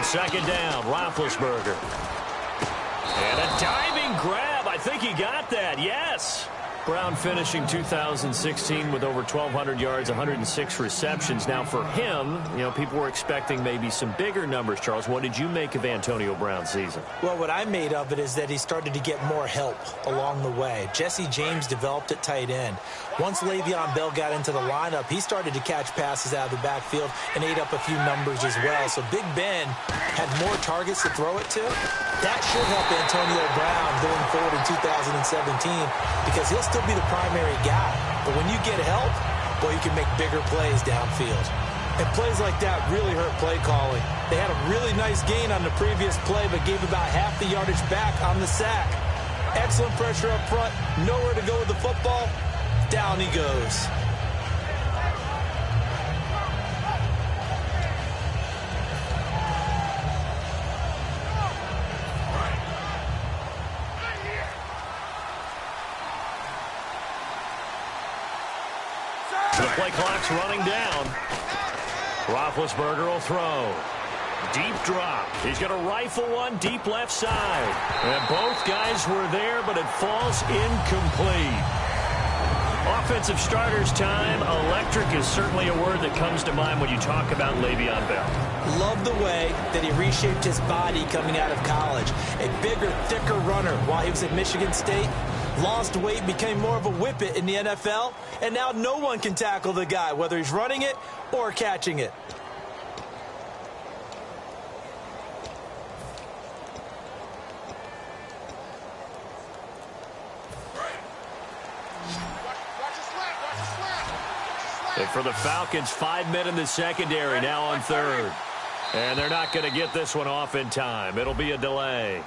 second down, Roethlisberger. And a diving grab. I think he got that. Yes. Brown finishing 2016 with over 1,200 yards, 106 receptions. Now for him, people were expecting maybe some bigger numbers, Charles. What did you make of Antonio Brown's season? Well, what I made of it is that he started to get more help along the way. Jesse James developed at tight end. Once Le'Veon Bell got into the lineup, he started to catch passes out of the backfield and ate up a few numbers as well. So Big Ben had more targets to throw it to. That should help Antonio Brown going forward in 2017 because he'll still be the primary guy. But when you get help, boy, you can make bigger plays downfield. And plays like that really hurt play calling. They had a really nice gain on the previous play, but gave about half the yardage back on the sack. Excellent pressure up front, nowhere to go with the football. Down he goes. The play clock's running down. Roethlisberger will throw. Deep drop. He's going to rifle one deep left side. And both guys were there, but it falls incomplete. Offensive starters time. Electric is certainly a word that comes to mind when you talk about Le'Veon Bell. Love the way that he reshaped his body coming out of college. A bigger, thicker runner while he was at Michigan State. Lost weight, became more of a whippet in the NFL, and now no one can tackle the guy, whether he's running it or catching it. And for the Falcons, 5 men in the secondary now on third. And they're not going to get this one off in time. It'll be a delay.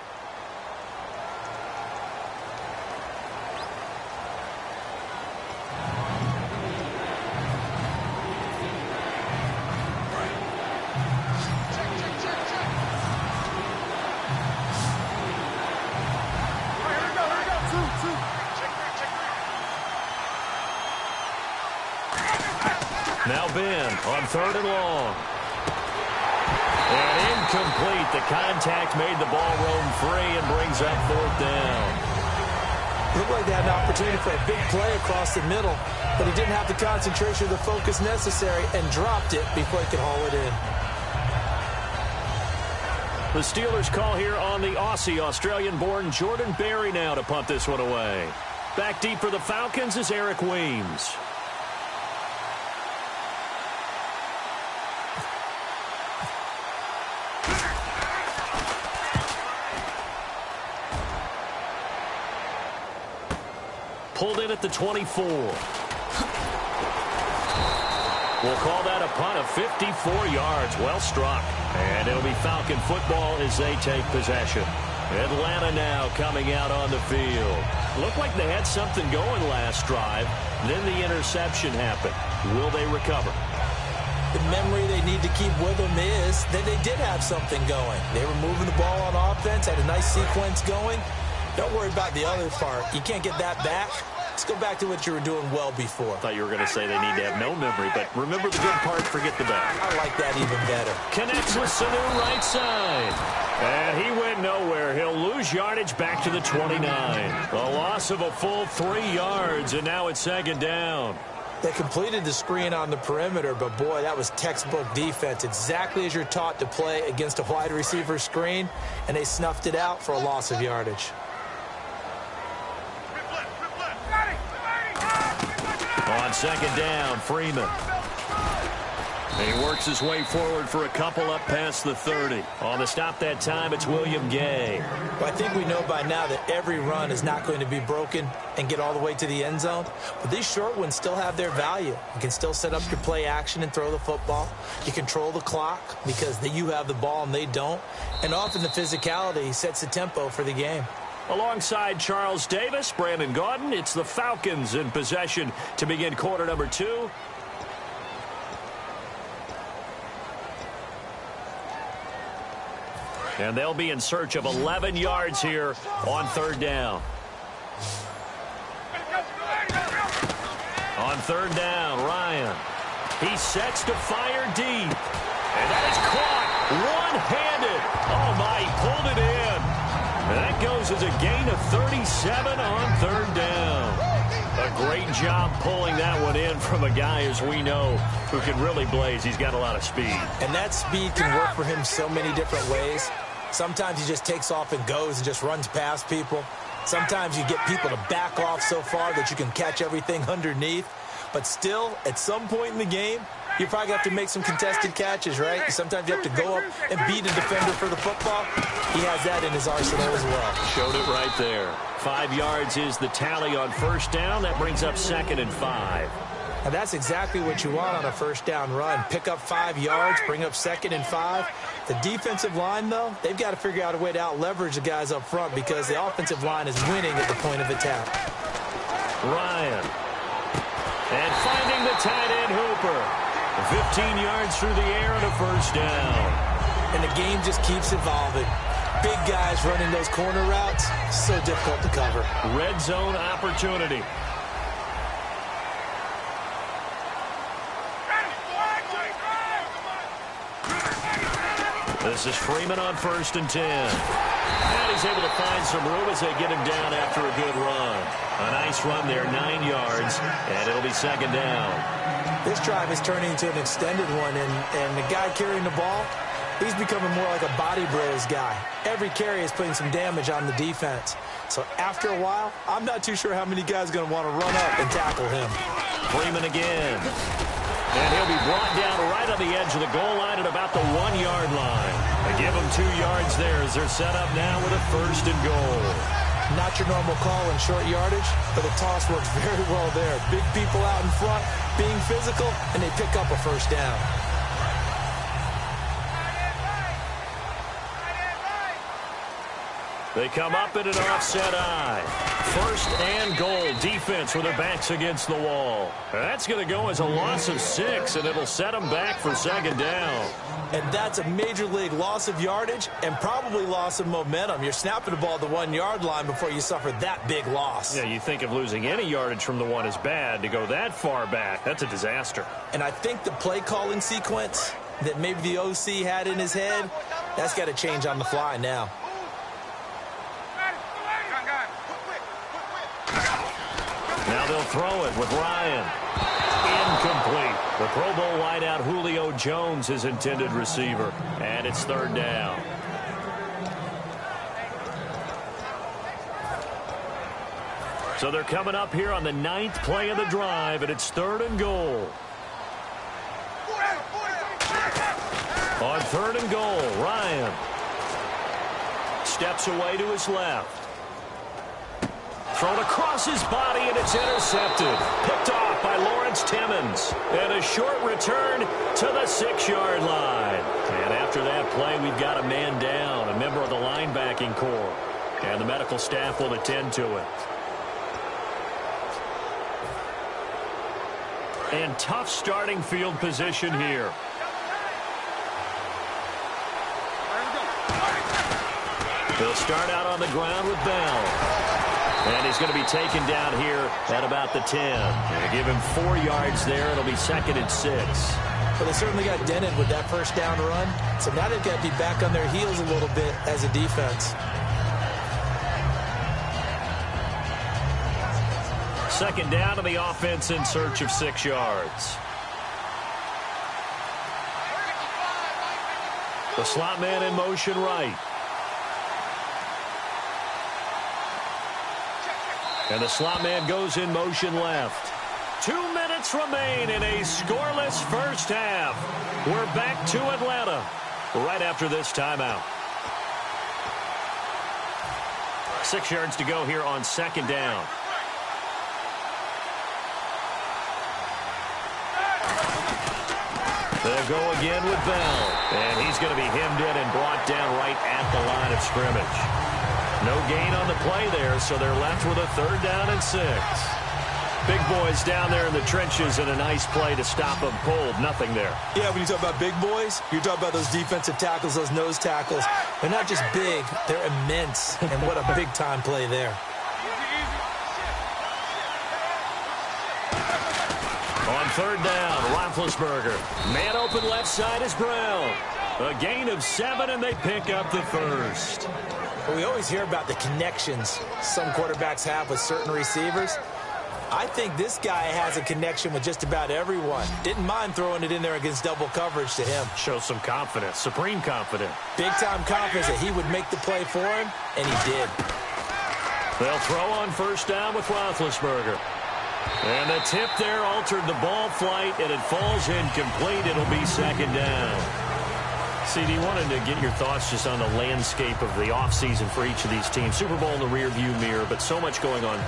Now Ben on third and long. And incomplete. The contact made the ball roam free and brings up fourth down. Looked like they had an opportunity for a big play across the middle, but he didn't have the concentration or the focus necessary and dropped it before he could haul it in. The Steelers call here on the Aussie, Australian-born Jordan Berry now to punt this one away. Back deep for the Falcons is Eric Weems. Pulled in at the 24. We'll call that a punt of 54 yards. Well struck. And it'll be Falcon football as they take possession. Atlanta now coming out on the field. Looked like they had something going last drive. Then the interception happened. Will they recover? The memory they need to keep with them is that they did have something going. They were moving the ball on offense, had a nice sequence going. Don't worry about the other part. You can't get that back. Let's go back to what you were doing well before. I thought you were going to say they need to have no memory, but remember the good part, forget the bad. I like that even better. Connects with Sanu right side. And he went nowhere. He'll lose yardage back to the 29. A loss of a full 3 yards, and now it's second down. They completed the screen on the perimeter, but boy, that was textbook defense. Exactly as you're taught to play against a wide receiver screen, and they snuffed it out for a loss of yardage. On second down, Freeman. He works his way forward for a couple up past the 30. On the stop that time, it's William Gay. Well, I think we know by now that every run is not going to be broken and get all the way to the end zone. But these short ones still have their value. You can still set up your play action and throw the football. You control the clock because you have the ball and they don't. And often the physicality sets the tempo for the game. Alongside Charles Davis, Brandon Gaudin, it's the Falcons in possession to begin quarter number 2. And they'll be in search of 11 yards here on third down. On third down, Ryan. He sets to fire deep. And that is caught one-handed. 37 on third down. A great job pulling that one in from a guy, as we know, who can really blaze. He's got a lot of speed. And that speed can work for him so many different ways. Sometimes he just takes off and goes and just runs past people. Sometimes you get people to back off so far that you can catch everything underneath. But still, at some point in the game, you probably have to make some contested catches, right? Sometimes you have to go up and beat a defender for the football. He has that in his arsenal as well. Showed it right there. 5 yards is the tally on first down. That brings up 2nd and 5. And that's exactly what you want on a first down run. Pick up 5 yards, bring up 2nd and 5. The defensive line, though, they've got to figure out a way to out-leverage the guys up front because the offensive line is winning at the point of attack. Ryan. And finding the tight end Hooper. 15 yards through the air and a first down. And the game just keeps evolving. Big guys running those corner routes, so difficult to cover. Red zone opportunity. This is Freeman on 1st and 10. And he's able to find some room as they get him down after a good run. A nice run there, 9 yards, and it'll be 2nd down. This drive is turning into an extended one, and the guy carrying the ball, he's becoming more like a body bros guy. Every carry is putting some damage on the defense. So after a while, I'm not too sure how many guys are going to want to run up and tackle him. Freeman again. And he'll be brought down right on the edge of the goal line at about the 1-yard line. They give him 2 yards there as they're set up now with a 1st and goal. Not your normal call in short yardage, but the toss works very well there. Big people out in front, being physical, and they pick up a first down. They come up in an offset eye. 1st and goal. Defense with their backs against the wall. That's going to go as a loss of 6, and it'll set them back for 2nd down. And that's a major league loss of yardage and probably loss of momentum. You're snapping the ball at the 1-yard line before you suffer that big loss. Yeah, you think of losing any yardage from the 1 is bad. To go that far back, that's a disaster. And I think the play calling sequence that maybe the OC had in his head, that's got to change on the fly now. Now they'll throw it with Ryan. Incomplete. The Pro Bowl wideout Julio Jones, his intended receiver. And it's 3rd down. So they're coming up here on the 9th play of the drive, and it's 3rd and goal. On 3rd and goal, Ryan steps away to his left. Thrown across his body, and it's intercepted. Picked off by Lawrence Timmons. And a short return to the 6-yard line. And after that play, we've got a man down, a member of the linebacking corps. And the medical staff will attend to it. And tough starting field position here. They'll start out on the ground with Bell. And he's going to be taken down here at about the 10. They give him 4 yards there. It'll be 2nd and 6. Well, they certainly got dented with that first down run. So now they've got to be back on their heels a little bit as a defense. 2nd down to the offense in search of 6 yards. The slot man in motion right. And the slot man goes in motion left. 2 minutes remain in a scoreless first half. We're back to Atlanta right after this timeout. 6 yards to go here on 2nd down. They'll go again with Bell. And he's going to be hemmed in and brought down right at the line of scrimmage. No gain on the play there, so they're left with a 3rd down and 6. Big boys down there in the trenches and a nice play to stop them cold. Nothing there. Yeah, when you talk about big boys, you're talking about those defensive tackles, those nose tackles. They're not just big, they're immense. And what a big-time play there. On 3rd down, Roethlisberger. Man open left side is Brown. A gain of 7, and they pick up the 1st. Well, we always hear about the connections some quarterbacks have with certain receivers. I think this guy has a connection with just about everyone. Didn't mind throwing it in there against double coverage to him. Shows some confidence, supreme confidence. Big-time confidence that he would make the play for him, and he did. They'll throw on first down with Roethlisberger. And the tip there altered the ball flight, and it falls incomplete. It'll be second down. CD, wanted to get your thoughts just on the landscape of the offseason for each of these teams. Super Bowl in the rearview mirror, but so much going on.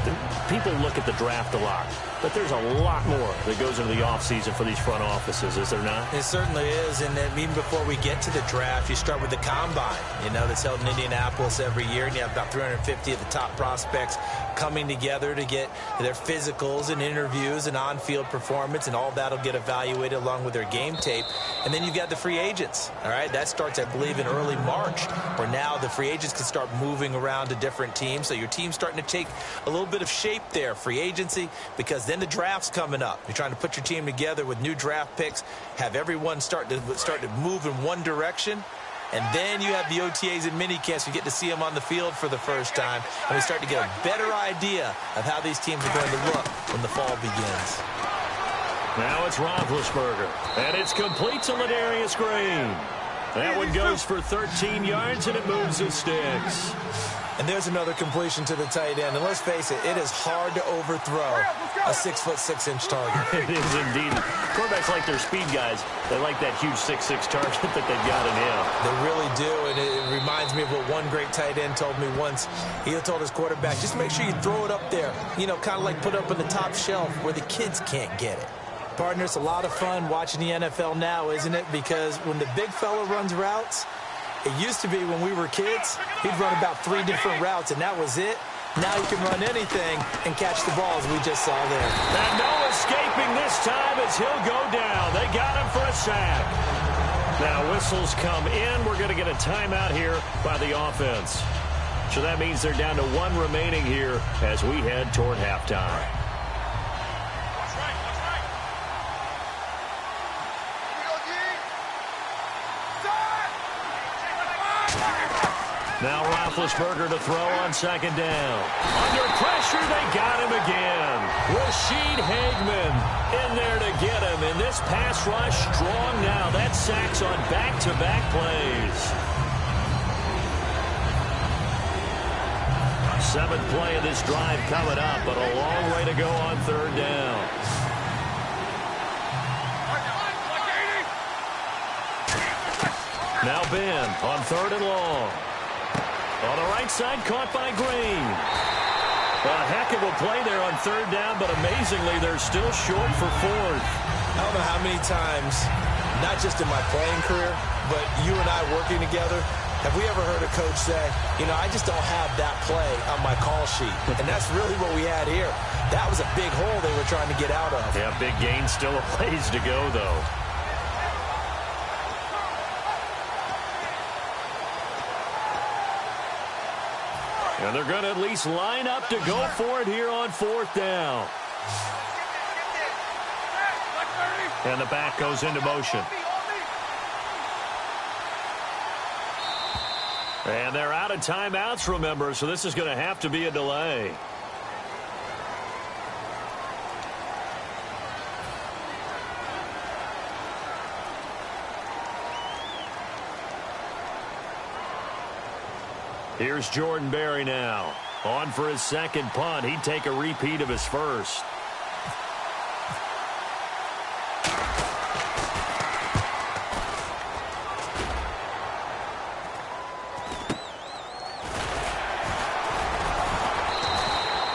People look at the draft a lot, but there's a lot more that goes into the offseason for these front offices, is there not? It certainly is, and then even before we get to the draft, you start with the combine, that's held in Indianapolis every year, and you have about 350 of the top prospects coming together to get their physicals and interviews and on-field performance, and all that will get evaluated along with their game tape. And then you've got the free agents, all right? That starts, I believe, in early March, where now the free agents can start moving around to different teams. So your team's starting to take a little bit of shape there, free agency, because then the draft's coming up. You're trying to put your team together with new draft picks, have everyone start to move in one direction. And then you have the OTAs and minicamps. You get to see them on the field for the first time. And we start to get a better idea of how these teams are going to look when the fall begins. Now it's Roethlisberger. And it's complete to Ladarius Green. That one goes for 13 yards, and it moves the sticks. And there's another completion to the tight end. And let's face it, it is hard to overthrow a 6'6" target. It is indeed. Quarterbacks like their speed guys. They like that huge 6'6" target that they've got in him. They really do, and it reminds me of what one great tight end told me once. He told his quarterback, just make sure you throw it up there, kind of like put it up on the top shelf where the kids can't get it. Partner, it's a lot of fun watching the NFL now, isn't it? Because when the big fella runs routes, it used to be when we were kids, he'd run about 3 different routes, and that was it. Now he can run anything and catch the ball, as we just saw there. And no escaping this time as he'll go down. They got him for a sack. Now whistles come in. We're going to get a timeout here by the offense. So that means they're down to 1 remaining here as we head toward halftime. Now Roethlisberger to throw on second down. Under pressure, they got him again. Rashid Hageman in there to get him. And this pass rush strong now. That sacks on back-to-back plays. 7th play of this drive coming up, but a long way to go on third down. Now Ben on 3rd and long. On the right side, caught by Green. A heck of a play there on 3rd down, but amazingly, they're still short for 4th. I don't know how many times, not just in my playing career, but you and I working together, have we ever heard a coach say, I just don't have that play on my call sheet. And that's really what we had here. That was a big hole they were trying to get out of. Yeah, big gain, still a ways to go, though. And they're going to at least line up to go for it here on 4th down. And the back goes into motion. And they're out of timeouts, remember, so this is going to have to be a delay. Here's Jordan Berry now. On for his second punt. He'd take a repeat of his first.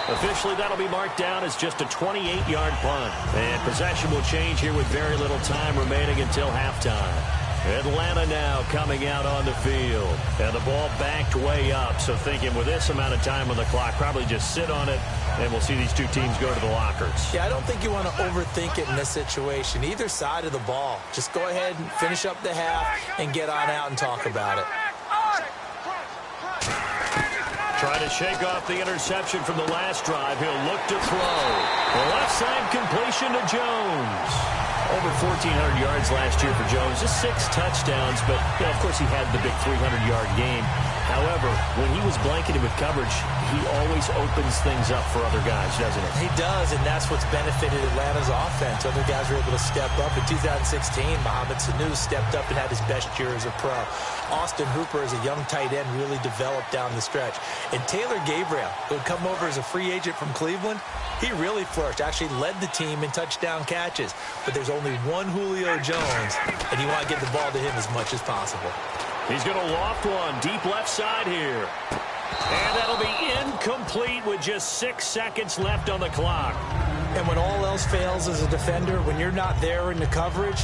Officially, that'll be marked down as just a 28-yard punt. And possession will change here with very little time remaining until halftime. Atlanta now coming out on the field. And the ball backed way up. So thinking with this amount of time on the clock, probably just sit on it, and we'll see these two teams go to the lockers. Yeah, I don't think you want to overthink it in this situation. Either side of the ball. Just go ahead and finish up the half and get on out and talk about it. Trying to shake off the interception from the last drive. He'll look to throw. The left side completion to Jones. Over 1,400 yards last year for Jones. Just 6 touchdowns, but of course he had the big 300-yard game. However, when he was blanketed with coverage, he always opens things up for other guys, doesn't he? He does, and that's what's benefited Atlanta's offense. Other guys were able to step up. In 2016, Mohamed Sanu stepped up and had his best year as a pro. Austin Hooper, as a young tight end, really developed down the stretch. And Taylor Gabriel, who had come over as a free agent from Cleveland, he really flourished, actually led the team in touchdown catches. But there's only one Julio Jones, and you want to get the ball to him as much as possible. He's going to loft one deep left side here. And that'll be incomplete with just 6 seconds left on the clock. And when all else fails as a defender, when you're not there in the coverage,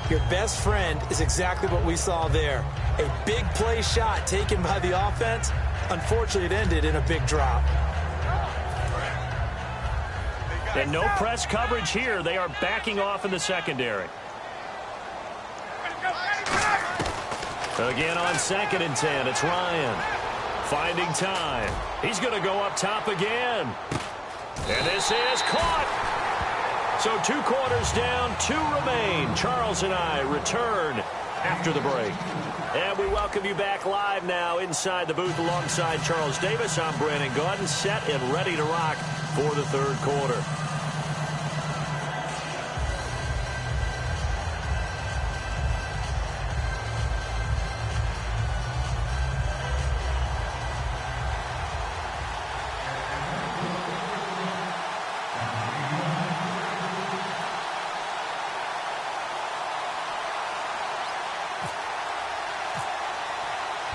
your best friend is exactly what we saw there. A big play shot taken by the offense. Unfortunately, it ended in a big drop. And no press coverage here. They are backing off in the secondary. Again on 2nd and 10, it's Ryan. Finding time. He's going to go up top again. And this is caught. So 2 quarters down, 2 remain. Charles and I return after the break. And we welcome you back live now inside the booth alongside Charles Davis. I'm Brandon Gaudin, set and ready to rock for the 3rd quarter.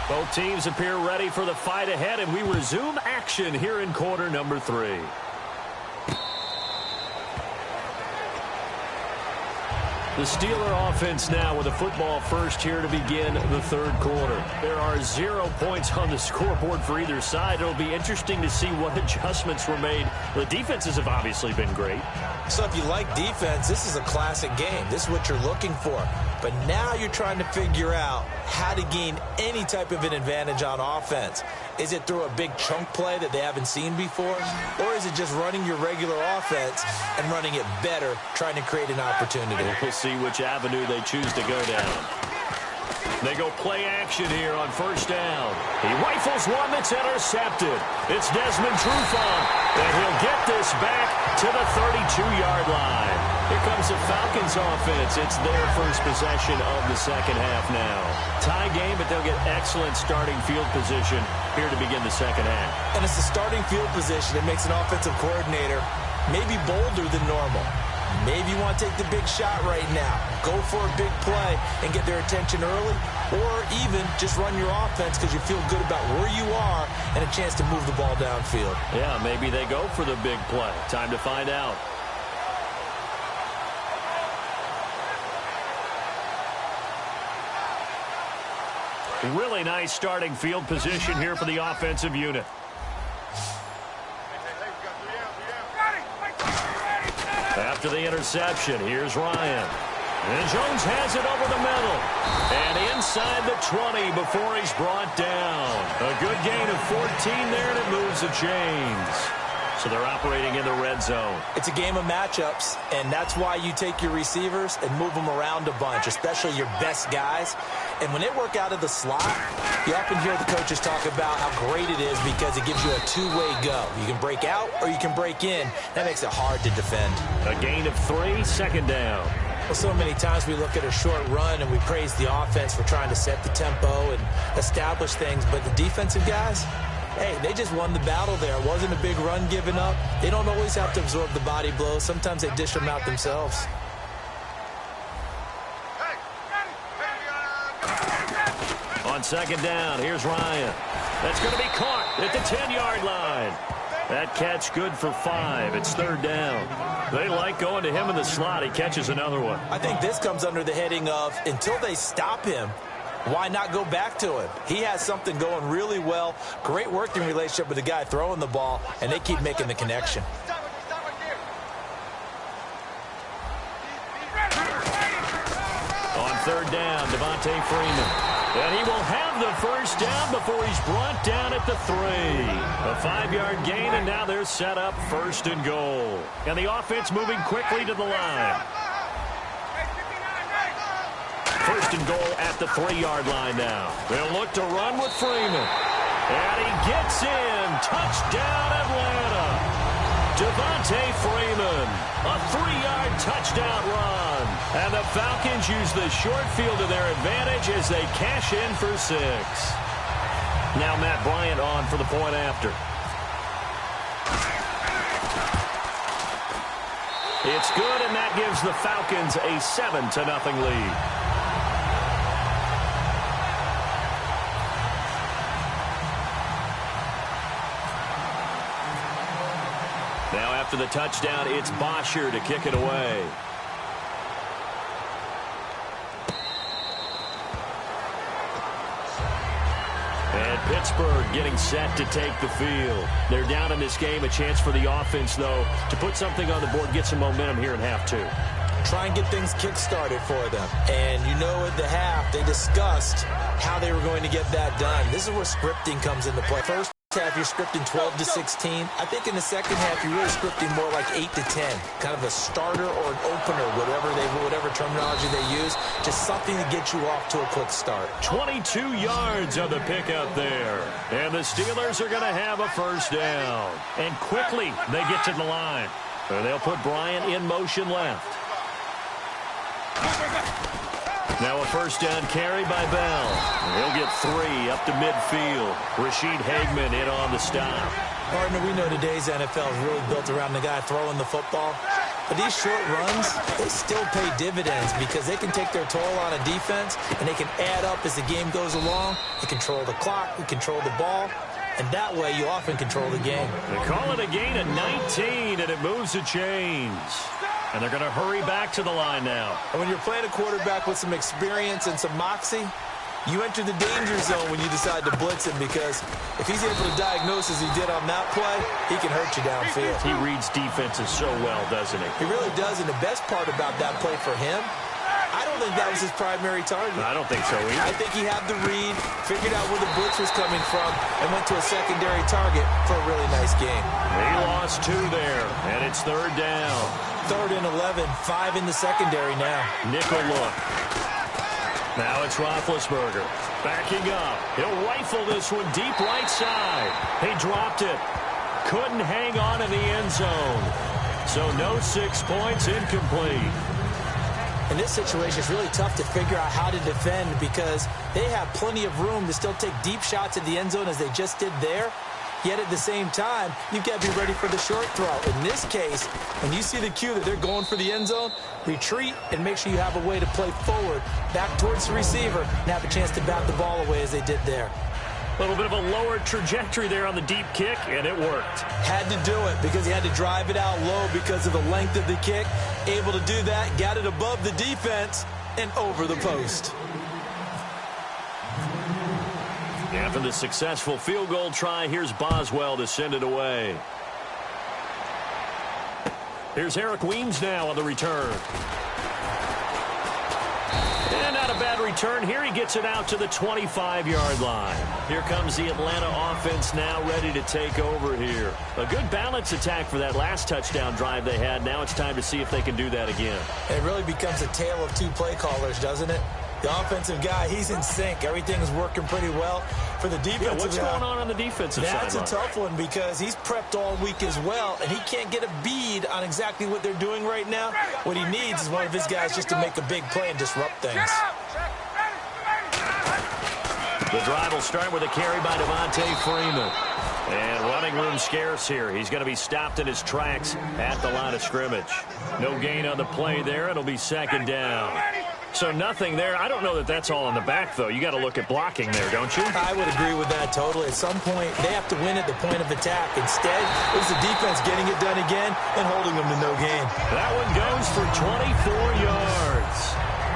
Both teams appear ready for the fight ahead, and we resume action here in quarter number 3. The Steeler offense now with a football first here to begin the 3rd quarter. There are 0 points on the scoreboard for either side. It'll be interesting to see what adjustments were made. The defenses have obviously been great. So if you like defense, this is a classic game. This is what you're looking for. But now you're trying to figure out how to gain any type of an advantage on offense. Is it through a big chunk play that they haven't seen before? Or is it just running your regular offense and running it better, trying to create an opportunity? We'll see which avenue they choose to go down. They go play action here on 1st down. He rifles one that's intercepted. It's Desmond Trufant, and he'll get this back to the 32-yard line. Here comes the Falcons offense. It's their first possession of the 2nd half now. Tie game, but they'll get excellent starting field position here to begin the 2nd half. And it's the starting field position that makes an offensive coordinator maybe bolder than normal. Maybe you want to take the big shot right now. Go for a big play and get their attention early, or even just run your offense because you feel good about where you are and a chance to move the ball downfield. Yeah, maybe they go for the big play. Time to find out. Really nice starting field position here for the offensive unit. After the interception, here's Ryan. And Jones has it over the middle. And inside the 20 before he's brought down. A good gain of 14 there, and it moves the chains. So they're operating in the red zone. It's a game of matchups, and that's why you take your receivers and move them around a bunch, especially your best guys. And when they work out of the slot, you often hear the coaches talk about how great it is because it gives you a two-way go. You can break out or you can break in. That makes it hard to defend. A gain of 3, 2nd down. Well, so many times we look at a short run and we praise the offense for trying to set the tempo and establish things, but the defensive guys, hey, they just won the battle there. It wasn't a big run given up. They don't always have to absorb the body blows. Sometimes they dish them out themselves. On 2nd down, here's Ryan. That's going to be caught at the 10-yard line. That catch good for 5. It's 3rd down. They like going to him in the slot. He catches another one. I think this comes under the heading of until they stop him, why not go back to him? He has something going really well. Great working relationship with the guy throwing the ball, and they keep making the connection. On 3rd down, Devontae Freeman. And he will have the 1st down before he's brought down at the 3. A 5-yard gain, and now they're set up 1st and goal. And the offense moving quickly to the line. 1st and goal at the 3-yard line now. They'll look to run with Freeman. And he gets in. Touchdown, Atlanta. Devontae Freeman, a 3-yard touchdown run. And the Falcons use the short field to their advantage as they cash in for 6. Now Matt Bryant on for the point after. It's good, and that gives the Falcons a 7-0 lead. Now after the touchdown, it's Bosher to kick it away. And Pittsburgh getting set to take the field. They're down in this game. A chance for the offense, though, to put something on the board, get some momentum here in half 2. Try and get things kick-started for them. And you know at the half, they discussed how they were going to get that done. This is where scripting comes into play. First half, you're scripting 12-16. I think in the second half, you're really scripting more like 8-10. Kind of a starter or an opener, whatever terminology they use. Just something to get you off to a quick start. 22 yards of the pickup there. And the Steelers are going to have a first down. And quickly, they get to the line. And they'll put Bryant in motion left. Now a first down carry by Bell. He'll get 3 up to midfield. Rashid Hageman in on the stop. Partner, we know today's NFL is really built around the guy throwing the football. But these short runs, they still pay dividends because they can take their toll on a defense and they can add up as the game goes along. They control the clock, they control the ball, and that way you often control the game. They call it a gain of 19, and it moves the chains. And they're going to hurry back to the line now. And when you're playing a quarterback with some experience and some moxie, you enter the danger zone when you decide to blitz him, because if he's able to diagnose as he did on that play, he can hurt you downfield. He reads defenses so well, doesn't he? He really does, and the best part about that play for him, I don't think that was his primary target. I don't think so either. I think he had the read, figured out where the blitz was coming from, and went to a secondary target for a really nice game. He lost 2 there, and it's third down. 3rd and 11, 5 in the secondary now. Nickel look. Now it's Roethlisberger. Backing up. He'll rifle this one deep right side. He dropped it. Couldn't hang on in the end zone. So no 6 points, incomplete. In this situation, it's really tough to figure out how to defend because they have plenty of room to still take deep shots at the end zone as they just did there. Yet at the same time, you've got to be ready for the short throw. In this case, when you see the cue that they're going for the end zone, retreat and make sure you have a way to play forward, back towards the receiver, and have a chance to bat the ball away as they did there. A little bit of a lower trajectory there on the deep kick, and it worked. Had to do it because he had to drive it out low because of the length of the kick. Able to do that, got it above the defense and over the post. After the successful field goal try, here's Boswell to send it away. Here's Eric Weems now on the return. And not a bad return. Here he gets it out to the 25-yard line. Here comes the Atlanta offense now ready to take over here. A good balance attack for that last touchdown drive they had. Now it's time to see if they can do that again. It really becomes a tale of 2 play callers, doesn't it? The offensive guy, he's in sync. Everything's working pretty well. For the defensive what's going on the defensive side? That's a tough one because he's prepped all week as well, and he can't get a bead on exactly what they're doing right now. What he needs is one of his guys just to make a big play and disrupt things. The drive will start with a carry by Devontae Freeman. And running room scarce here. He's going to be stopped in his tracks at the line of scrimmage. No gain on the play there. It'll be second down. So nothing there. I don't know that that's all in the back, though. You got to look at blocking there, don't you? I would agree with that totally. At some point, they have to win at the point of attack. Instead, it was the defense getting it done again and holding them to no gain. That one goes for 24 yards.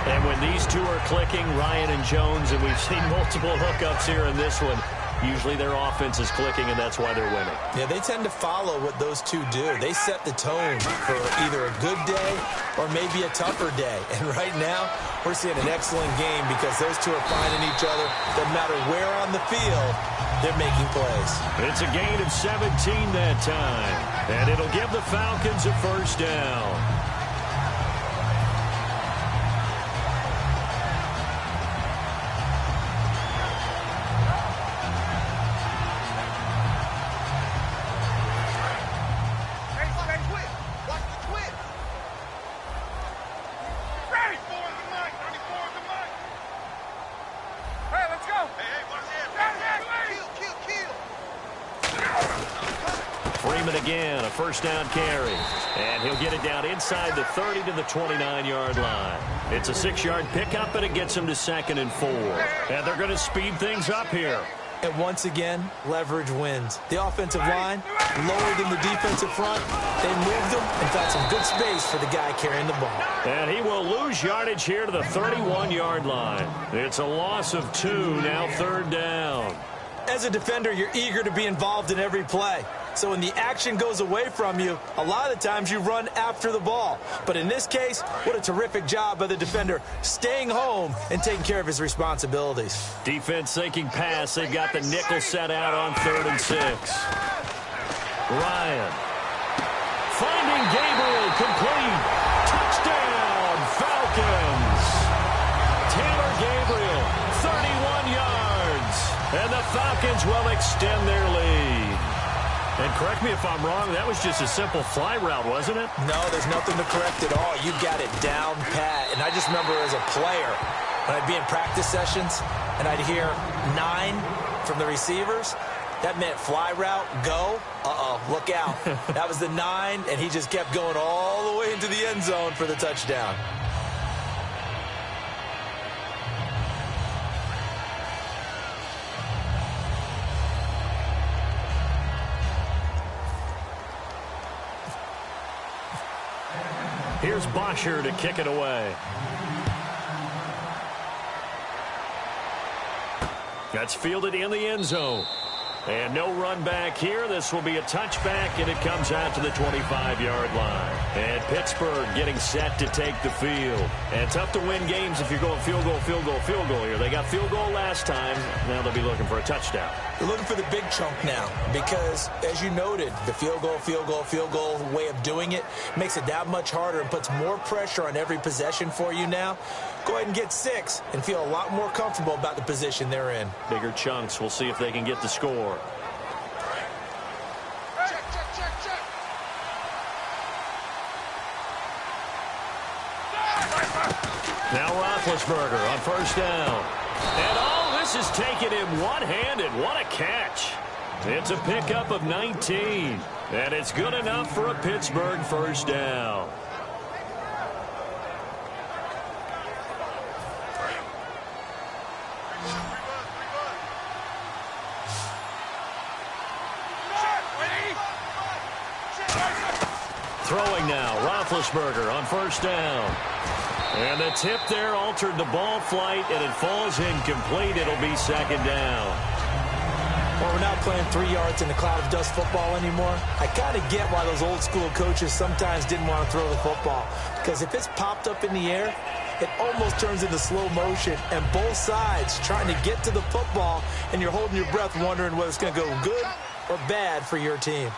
And when these two are clicking, Ryan and Jones, and we've seen multiple hookups here in this one, usually their offense is clicking, and that's why they're winning. Yeah, they tend to follow what those two do. They set the tone for either a good day or maybe a tougher day. And right now, we're seeing an excellent game because those two are finding each other. Doesn't matter where on the field, they're making plays. It's a gain of 17 that time, and it'll give the Falcons a first down. Freeman again, a first down carry. And he'll get it down inside the 30 to the 29-yard line. It's a 6-yard pickup, and it gets him to 2nd and 4. And they're going to speed things up here. And once again, leverage wins. The offensive line lower than the defensive front. They moved him and got some good space for the guy carrying the ball. And he will lose yardage here to the 31-yard line. It's a loss of 2, now 3rd down. As a defender, you're eager to be involved in every play. So when the action goes away from you, a lot of times you run after the ball. But in this case, what a terrific job by the defender staying home and taking care of his responsibilities. Defense thinking pass. They've got the nickel set out on 3rd and 6. Ryan. Finding Gabriel, complete. Touchdown, Falcons. Taylor Gabriel, 31 yards. And the Falcons will extend their lead. And correct me if I'm wrong, that was just a simple fly route, wasn't it? No, there's nothing to correct at all. You got it down pat. And I just remember as a player, when I'd be in practice sessions and I'd hear 9 from the receivers, that meant fly route, go, look out. That was the 9, and he just kept going all the way into the end zone for the touchdown. Here's Bosher to kick it away. That's fielded in the end zone. And no run back here. This will be a touchback, and it comes out to the 25-yard line. And Pittsburgh getting set to take the field. And tough to win games if you're going field goal, field goal, field goal here. They got field goal last time. Now they'll be looking for a touchdown. They're looking for the big chunk now because, as you noted, the field goal way of doing it makes it that much harder and puts more pressure on every possession for you now. Go ahead and get 6 and feel a lot more comfortable about the position they're in. Bigger chunks. We'll see if they can get the score. Now Roethlisberger on first down. And all this is taken him one-handed. What a catch. It's a pickup of 19. And it's good enough for a Pittsburgh first down. Throwing now, Roethlisberger on first down. And the tip there altered the ball flight, and it falls incomplete. It'll be second down. Well, we're not playing 3 yards in a cloud of dust football anymore. I kind of get why those old school coaches sometimes didn't want to throw the football. Because if it's popped up in the air, it almost turns into slow motion. And both sides trying to get to the football, and you're holding your breath wondering whether it's going to go good or bad for your team.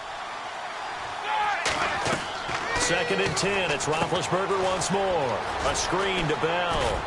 Second and 10. It's Roethlisberger once more. A screen to Bell.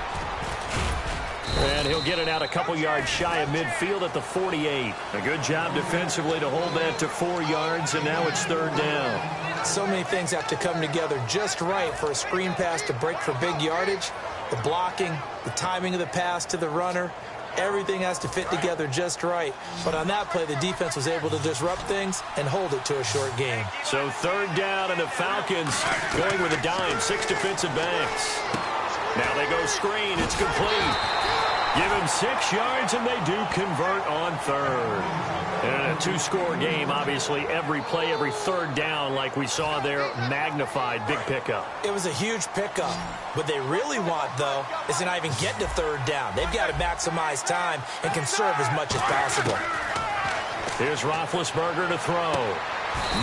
And he'll get it out a couple yards shy of midfield at the 48. A good job defensively to hold that to 4 yards, and now it's third down. So many things have to come together just right for a screen pass to break for big yardage. The blocking, the timing of the pass to the runner, everything has to fit together just right. But on that play, the defense was able to disrupt things and hold it to a short game. So third down, and the Falcons going with a dime. 6 defensive backs. Now they go screen. It's complete. Give him 6 yards, and they do convert on third. And a 2-score game, obviously, every play, every third down, like we saw there, magnified, big pickup. It was a huge pickup. What they really want, though, is to not even get to third down. They've got to maximize time and conserve as much as possible. Here's Roethlisberger to throw.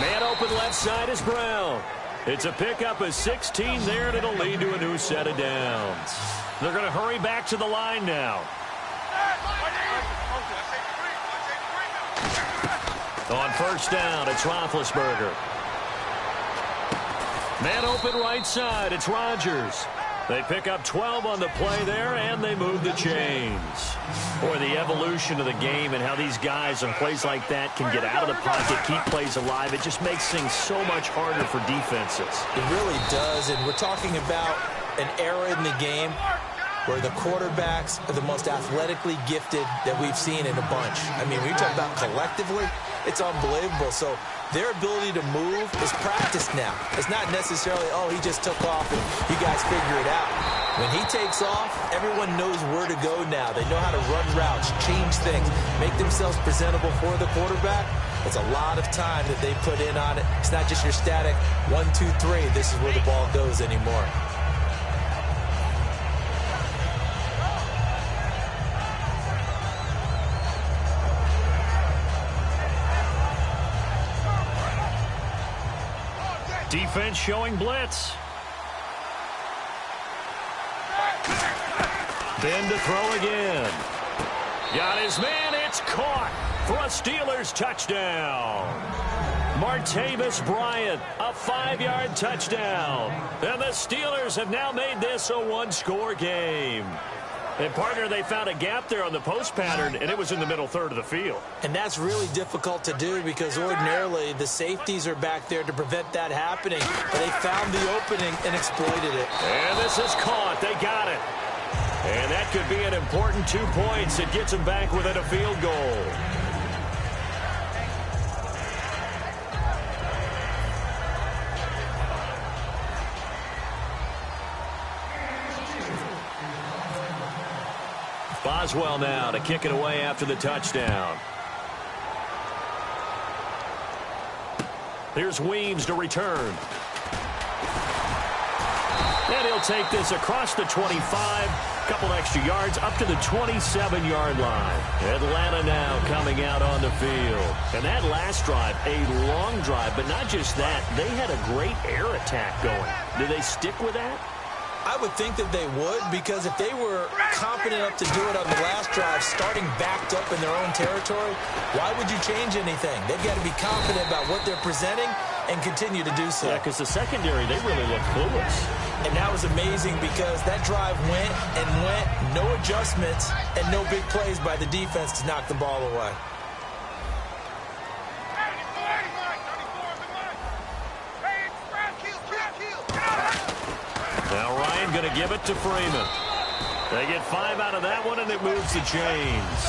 Man open left side is Brown. It's a pickup of 16 there, and it'll lead to a new set of downs. They're going to hurry back to the line now. On first down, it's Roethlisberger. Man open right side, it's Rodgers. They pick up 12 on the play there, and they move the chains. Boy, the evolution of the game and how these guys on plays like that can get out of the pocket, keep plays alive, it just makes things so much harder for defenses. It really does, and we're talking about an era in the game where the quarterbacks are the most athletically gifted that we've seen in a bunch. I mean, when you talk about collectively, it's unbelievable. So Their ability to move is practiced now. It's not necessarily, oh, he just took off and you guys figure it out. When he takes off, everyone knows where to go now. They know how to run routes, change things, make themselves presentable for the quarterback. It's a lot of time that they put in on it. It's not just your static 1, 2, 3. This is where the ball goes anymore. Defense showing blitz. Ben to throw again. Got his man. It's caught for a Steelers touchdown. Martavis Bryant, a 5-yard touchdown. And the Steelers have now made this a one-score game. And, partner, they found a gap there on the post pattern, and it was in the middle third of the field. And that's really difficult to do because ordinarily the safeties are back there to prevent that happening. But they found the opening and exploited it. And this is caught. They got it. And that could be an important 2 points. It gets them back within a field goal. Boswell now to kick it away after the touchdown. Here's Weems to return. And he'll take this across the 25. Couple extra yards up to the 27-yard line. Atlanta now coming out on the field. And that last drive, a long drive, but not just that. They had a great air attack going. Do they stick with that? I would think that they would, because if they were confident enough to do it on the last drive, starting backed up in their own territory, why would you change anything? They've got to be confident about what they're presenting and continue to do so. Yeah, because the secondary, they really look clueless. And that was amazing because that drive went and went, no adjustments, and no big plays by the defense to knock the ball away. Now Ryan going to give it to Freeman. They get 5 out of that one, and it moves the chains.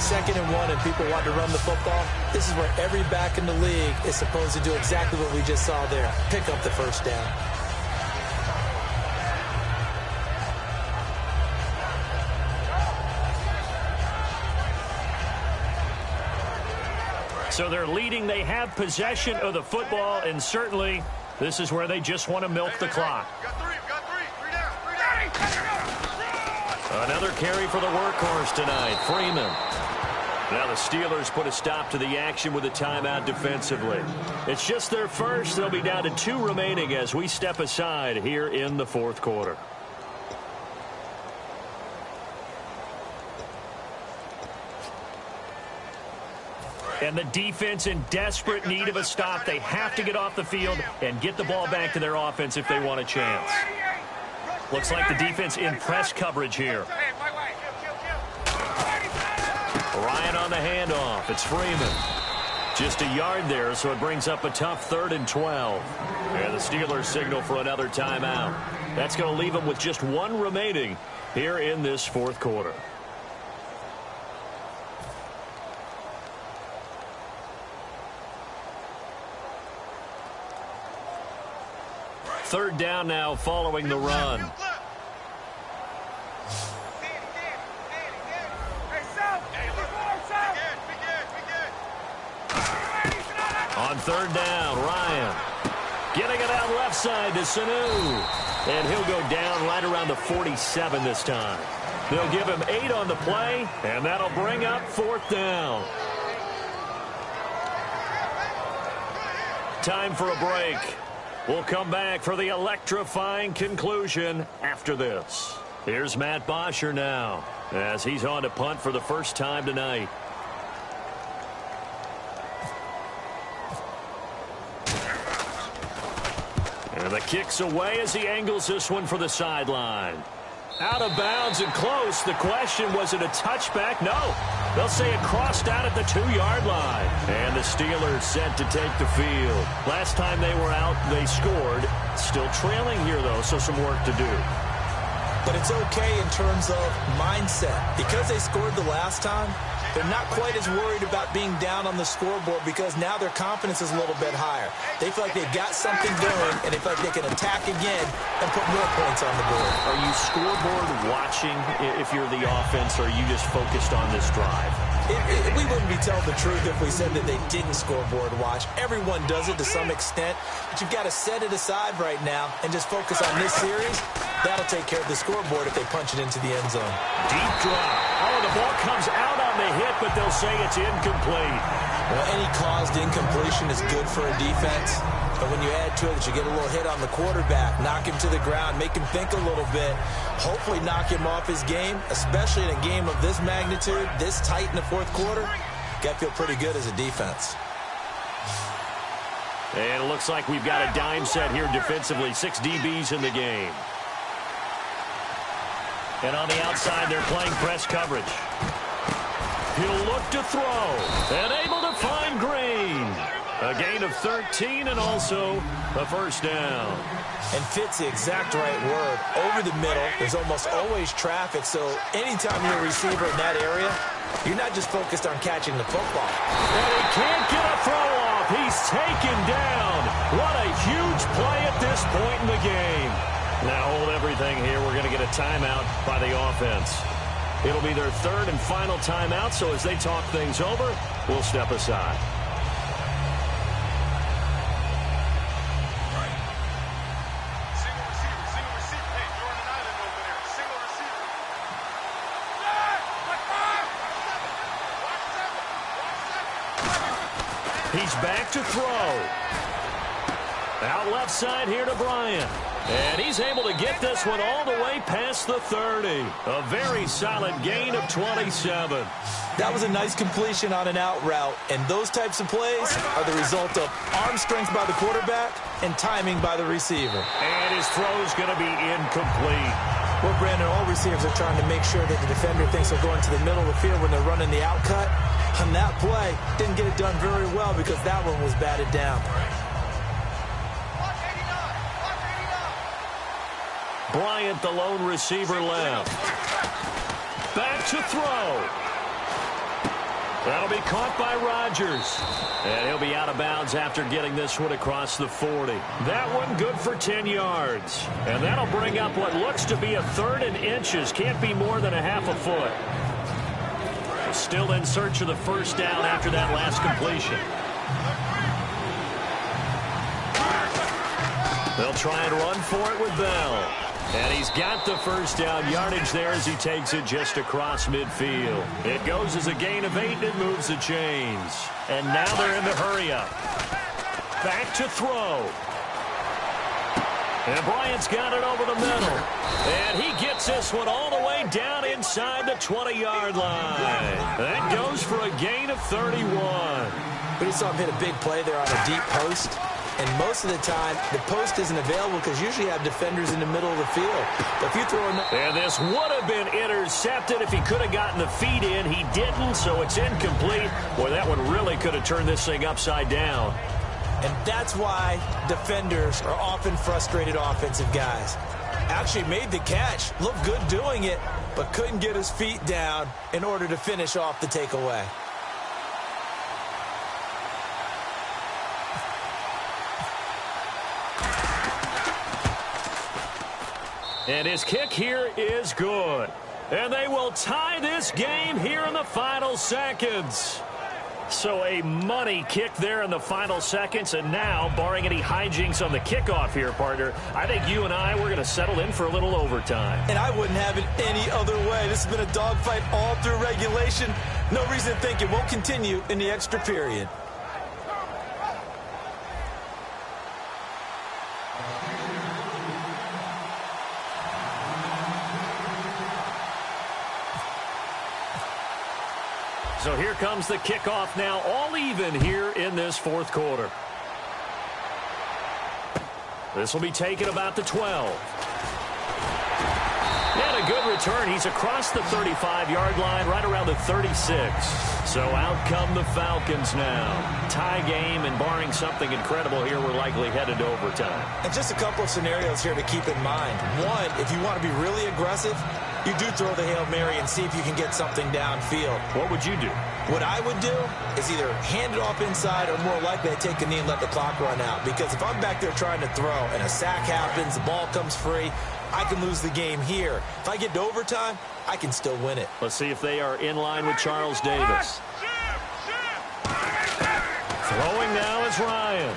2nd and 1, and people want to run the football. This is where every back in the league is supposed to do exactly what we just saw there. Pick up the first down. So they're leading. They have possession of the football, and certainly this is where they just want to milk the clock. Another carry for the workhorse tonight, Freeman. Now the Steelers put a stop to the action with a timeout defensively. It's just their first. They'll be down to 2 remaining as we step aside here in the 4th quarter. And the defense in desperate need of a stop. They have to get off the field and get the ball back to their offense if they want a chance. Looks like the defense in press coverage here. Ryan on the handoff. It's Freeman. Just a yard there, so it brings up a tough 3rd and 12. And the Steelers signal for another timeout. That's going to leave them with just 1 remaining here in this 4th quarter. Third down now following the run. On 3rd down, Ryan getting it out left side to Sanu. And he'll go down right around the 47 this time. They'll give him 8 on the play, and that'll bring up 4th down. Time for a break. We'll come back for the electrifying conclusion after this. Here's Matt Bosher now as he's on to punt for the first time tonight. And the kick's away as he angles this one for the sideline. Out of bounds and close. The question, was it a touchback? No. They'll say it crossed out at the 2-yard line. And the Steelers set to take the field. Last time they were out, they scored. Still trailing here, though, so some work to do. but it's okay in terms of mindset. Because they scored the last time, they're not quite as worried about being down on the scoreboard because now their confidence is a little bit higher. They feel like they've got something going, and they feel like they can attack again and put more points on the board. Are you scoreboard watching if you're the offense, or are you just focused on this drive? We wouldn't be telling the truth if we said that they didn't scoreboard watch. Everyone does it to some extent, but you've got to set it aside right now and just focus on this series. That'll take care of the scoreboard if they punch it into the end zone. Deep drop. Oh, the ball comes out on the hit, but they'll say it's incomplete. Well, any caused incompletion is good for a defense. But when you add to it that you get a little hit on the quarterback, knock him to the ground, make him think a little bit, hopefully knock him off his game, especially in a game of this magnitude, this tight in the fourth quarter, got to feel pretty good as a defense. And it looks like we've got a dime set here defensively. 6 DBs in the game. And on the outside, they're playing press coverage. He'll look to throw. And able to find Green. A gain of 13 and also a first down. And fits the exact right word. Over the middle, there's almost always traffic, so anytime you're a receiver in that area, you're not just focused on catching the football. And he can't get a throw off. He's taken down. What a huge play at this point in the game. Now hold everything here. We're going to get a timeout by the offense. It'll be their third and final timeout, so as they talk things over, we'll step aside. He's back to throw. Out left side here to Bryant. And he's able to get this one all the way past the 30. A very solid gain of 27. That was a nice completion on an out route. And those types of plays are the result of arm strength by the quarterback and timing by the receiver. And his throw's going to be incomplete. Well, Brandon, all receivers are trying to make sure that the defender thinks they're going to the middle of the field when they're running the out cut. On that play, didn't get it done very well because that one was batted down. Bryant, the lone receiver, left. Back to throw. That'll be caught by Rodgers. And he'll be out of bounds after getting this one across the 40. That one good for 10 yards. And that'll bring up what looks to be a 3rd and inches. Can't be more than a half a foot. Still in search of the first down after that last completion. They'll try and run for it with Bell. And he's got the first down yardage there as he takes it just across midfield. It goes as a gain of 8 and it moves the chains. And now they're in the hurry-up. Back to throw. And Bryant's got it over the middle. And he gets this one all the way down inside the 20-yard line. That goes for a gain of 31. We just saw him hit a big play there on a deep post. And most of the time, the post isn't available because usually you have defenders in the middle of the field. But if you throw and this would have been intercepted if he could have gotten the feet in. He didn't, so it's incomplete. Boy, that one really could have turned this thing upside down. And that's why defenders are often frustrated offensive guys. Actually made the catch, looked good doing it, but couldn't get his feet down in order to finish off the takeaway. And his kick here is good. And they will tie this game here in the final seconds. So a money kick there in the final seconds. And now, barring any hijinks on the kickoff here, partner, I think you and I, we're going to settle in for a little overtime. And I wouldn't have it any other way. This has been a dogfight all through regulation. No reason to think it won't continue in the extra period. So here comes the kickoff now, all even here in this fourth quarter. This will be taken about the 12. And a good return. He's across the 35-yard line, right around the 36. So out come the Falcons now. Tie game, and barring something incredible here, we're likely headed to overtime. And just a couple of scenarios here to keep in mind. One, if you want to be really aggressive, you do throw the Hail Mary and see if you can get something downfield. What would you do? What I would do is either hand it off inside or more likely I take a knee and let the clock run out. Because if I'm back there trying to throw and a sack happens, the ball comes free, I can lose the game here. If I get to overtime, I can still win it. Let's see if they are in line with Charles Davis. Throwing now is Ryan.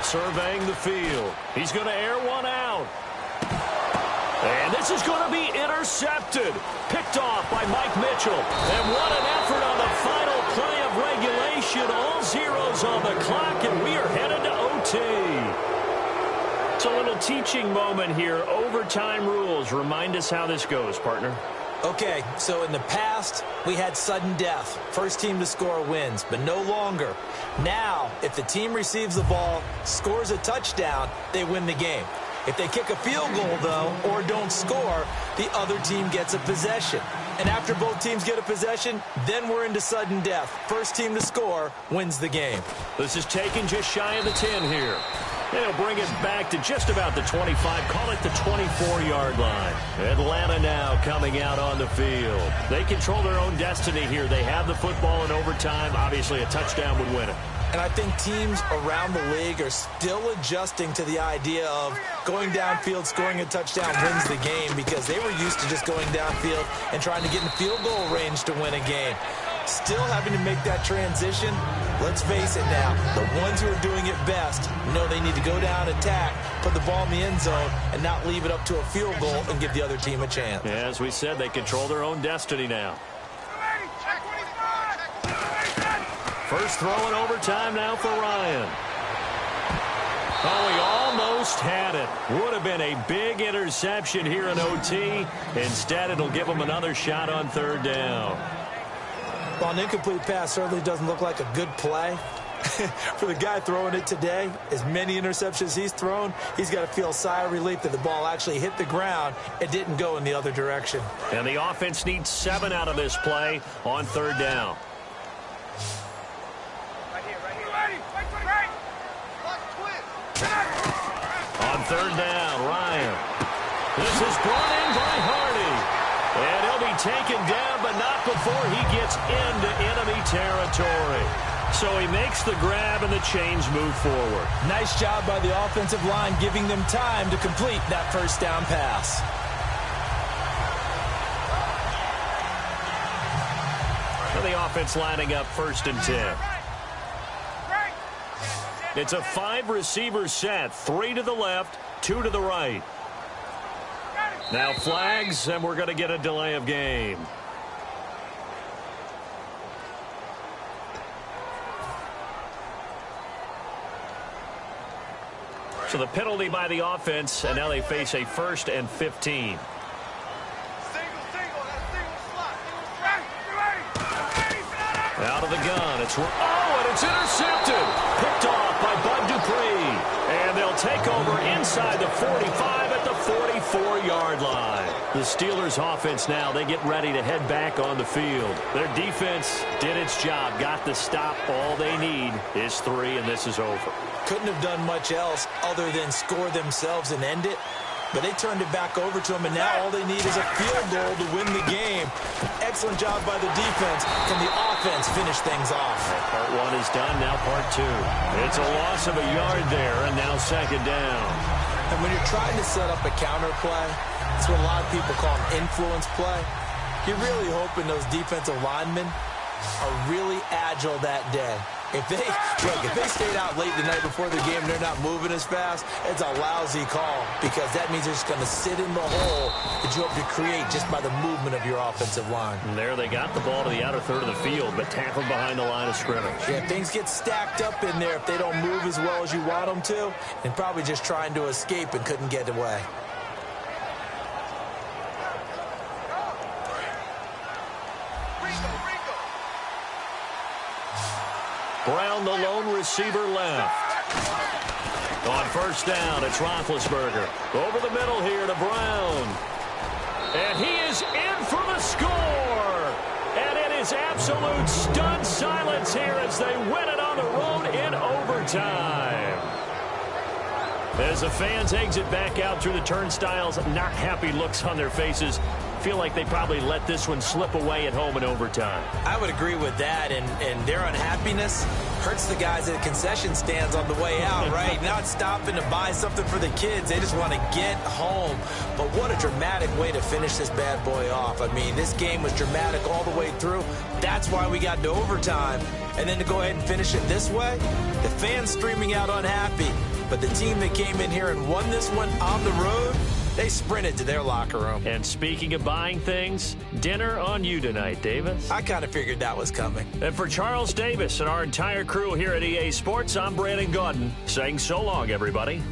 Surveying the field. He's going to air one out. And this is going to be intercepted. Picked off by Mike Mitchell. And what an effort on the final play of regulation. All zeros on the clock, and we are headed to OT. It's a little teaching moment here. Overtime rules. Remind us how this goes, partner. Okay, so in the past, we had sudden death. First team to score wins, but no longer. Now, if the team receives the ball, scores a touchdown, they win the game. If they kick a field goal, though, or don't score, the other team gets a possession. And after both teams get a possession, then we're into sudden death. First team to score wins the game. This is taken just shy of the 10 here. They'll bring it back to just about the 25, call it the 24-yard line. Atlanta now coming out on the field. They control their own destiny here. They have the football in overtime. Obviously, a touchdown would win it. And I think teams around the league are still adjusting to the idea of going downfield, scoring a touchdown wins the game, because they were used to just going downfield and trying to get in field goal range to win a game. Still having to make that transition. Let's face it now, the ones who are doing it best know they need to go down, attack, put the ball in the end zone, and not leave it up to a field goal and give the other team a chance. Yeah, as we said, they control their own destiny now. First throw in overtime now for Ryan. Oh, he almost had it. Would have been a big interception here in OT. Instead, it'll give him another shot on third down. Well, an incomplete pass certainly doesn't look like a good play. For the guy throwing it today, as many interceptions he's thrown, he's got to feel a sigh of relief that the ball actually hit the ground. It didn't go in the other direction. And the offense needs 7 out of this play on third down. On third down, Ryan. This is brought in by Hardy. And he'll be taken down, but not before he gets into enemy territory. So he makes the grab, and the chains move forward. Nice job by the offensive line, giving them time to complete that first down pass. And the offense lining up 1st and 10. It's a 5-receiver set, 3 to the left, 2 to the right. Now flags, and we're going to get a delay of game. So the penalty by the offense, and now they face a 1st and 15. Out of the gun. And it's intercepted. Picked off by Bud Dupree. And they'll take over inside the 45 at the 44-yard line. The Steelers' offense now, they get ready to head back on the field. Their defense did its job, got the stop. All they need is 3, and this is over. Couldn't have done much else other than score themselves and end it. But they turned it back over to them, and now all they need is a field goal to win the game. Excellent job by the defense. Can the offense finish things off? Part 1 is done, now part 2. It's a loss of a yard there, and now 2nd down. And when you're trying to set up a counter play, that's what a lot of people call an influence play. You're really hoping those defensive linemen are really agile that day. If they stayed out late the night before the game and they're not moving as fast, it's a lousy call, because that means they're just going to sit in the hole that you hope to create just by the movement of your offensive line. And there they got the ball to the outer third of the field, but tackled behind the line of scrimmage. Yeah, things get stacked up in there if they don't move as well as you want them to, and probably just trying to escape and couldn't get away. Brown, the lone receiver, left. On 1st down, it's Roethlisberger. Over the middle here to Brown. And he is is absolute stunned silence here as they win it on the road in overtime. As the fans exit back out through the turnstiles, not happy looks on their faces. Feel like they probably let this one slip away at home in overtime. I would agree with that, and their unhappiness hurts the guys at concession stands on the way out, right? Not stopping to buy something for the kids. They just want to get home. But what a dramatic way to finish this bad boy off. I mean, this game was dramatic all the way through. That's why we got to overtime. And then to go ahead and finish it this way, the fans streaming out unhappy. But the team that came in here and won this one on the road, they sprinted to their locker room. And speaking of buying things, dinner on you tonight, Davis. I kind of figured that was coming. And for Charles Davis and our entire crew here at EA Sports, I'm Brandon Gaudin saying so long, everybody.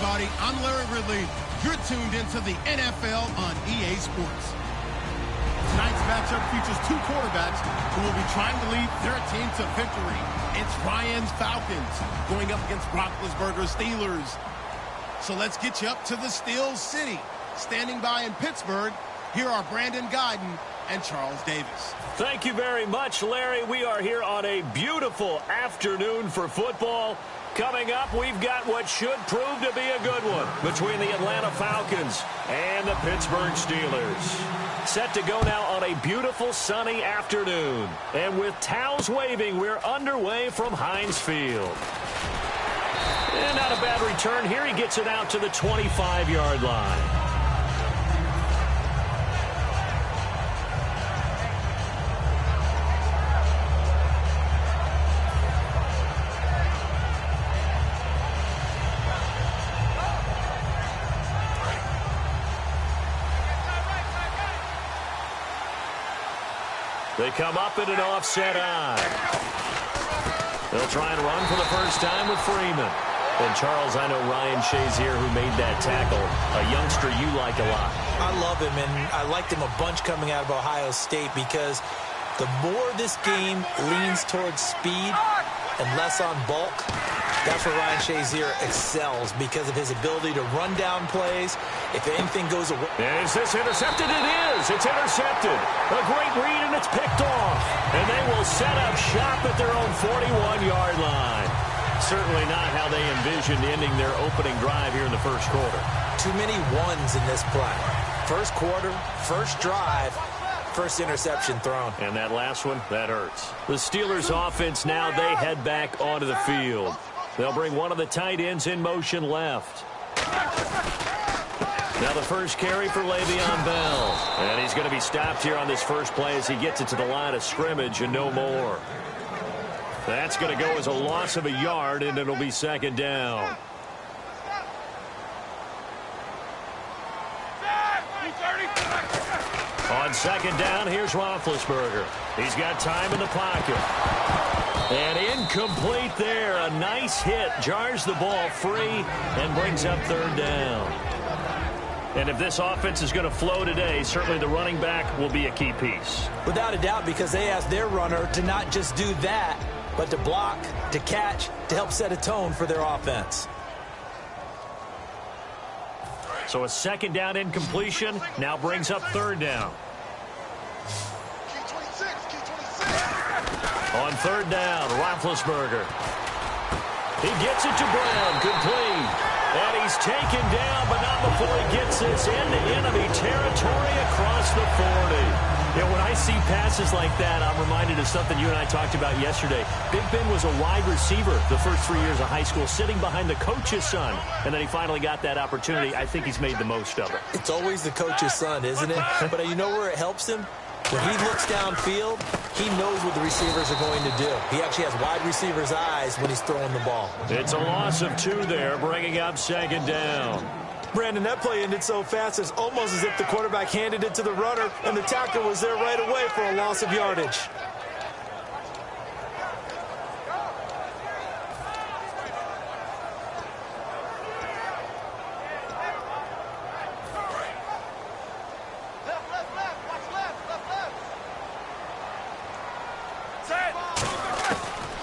everybody. I'm Larry Ridley. You're tuned into the NFL on EA Sports. Tonight's matchup features two quarterbacks who will be trying to lead their team to victory. It's Ryan's Falcons going up against Roethlisberger's Steelers. So let's get you up to the Steel City. Standing by in Pittsburgh, here are Brandon Guyton and Charles Davis. Thank you very much, Larry. We are here on a beautiful afternoon for football. Coming up, we've got what should prove to be a good one between the Atlanta Falcons and the Pittsburgh Steelers. Set to go now on a beautiful sunny afternoon. And with towels waving, we're underway from Heinz Field. And not a bad return here. He gets it out to the 25-yard line. They come up in an offset eye. They'll try and run for the first time with Freeman. And, Charles, I know Ryan Shazier, who made that tackle, a youngster you like a lot. I love him, and I liked him a bunch coming out of Ohio State because the more this game leans towards speed and less on bulk, that's where Ryan Shazier excels because of his ability to run down plays. If anything goes away. Is this intercepted? It is. It's intercepted. A great read, and it's picked off. And they will set up shop at their own 41-yard line. Certainly not how they envisioned ending their opening drive here in the first quarter. Too many ones in this play. First quarter, first drive, first interception thrown. And that last one, that hurts. The Steelers offense now, they head back onto the field. They'll bring one of the tight ends in motion left. Now the first carry for Le'Veon Bell. And he's going to be stopped here on this first play as he gets it to the line of scrimmage and no more. That's going to go as a loss of a yard, and it'll be second down. On second down, here's Roethlisberger. He's got time in the pocket. And incomplete there. A nice hit. Jars the ball free and brings up third down. And if this offense is going to flow today, certainly the running back will be a key piece. Without a doubt, because they asked their runner to not just do that, but to block, to catch, to help set a tone for their offense. So a second down incompletion now brings up third down. On third down, Roethlisberger. He gets it to Brown, complete. And he's taken down, but not before he gets this into enemy territory across the 40. You know, when I see passes like that, I'm reminded of something you and I talked about yesterday. Big Ben was a wide receiver the first 3 years of high school, sitting behind the coach's son. And then he finally got that opportunity. I think he's made the most of it. It's always the coach's son, isn't it? But you know where it helps him? When he looks downfield, he knows what the receivers are going to do. He actually has wide receivers' eyes when he's throwing the ball. It's a loss of 2 there, bringing up second down. Brandon, that play ended so fast, it's almost as if the quarterback handed it to the runner, and the tackle was there right away for a loss of yardage.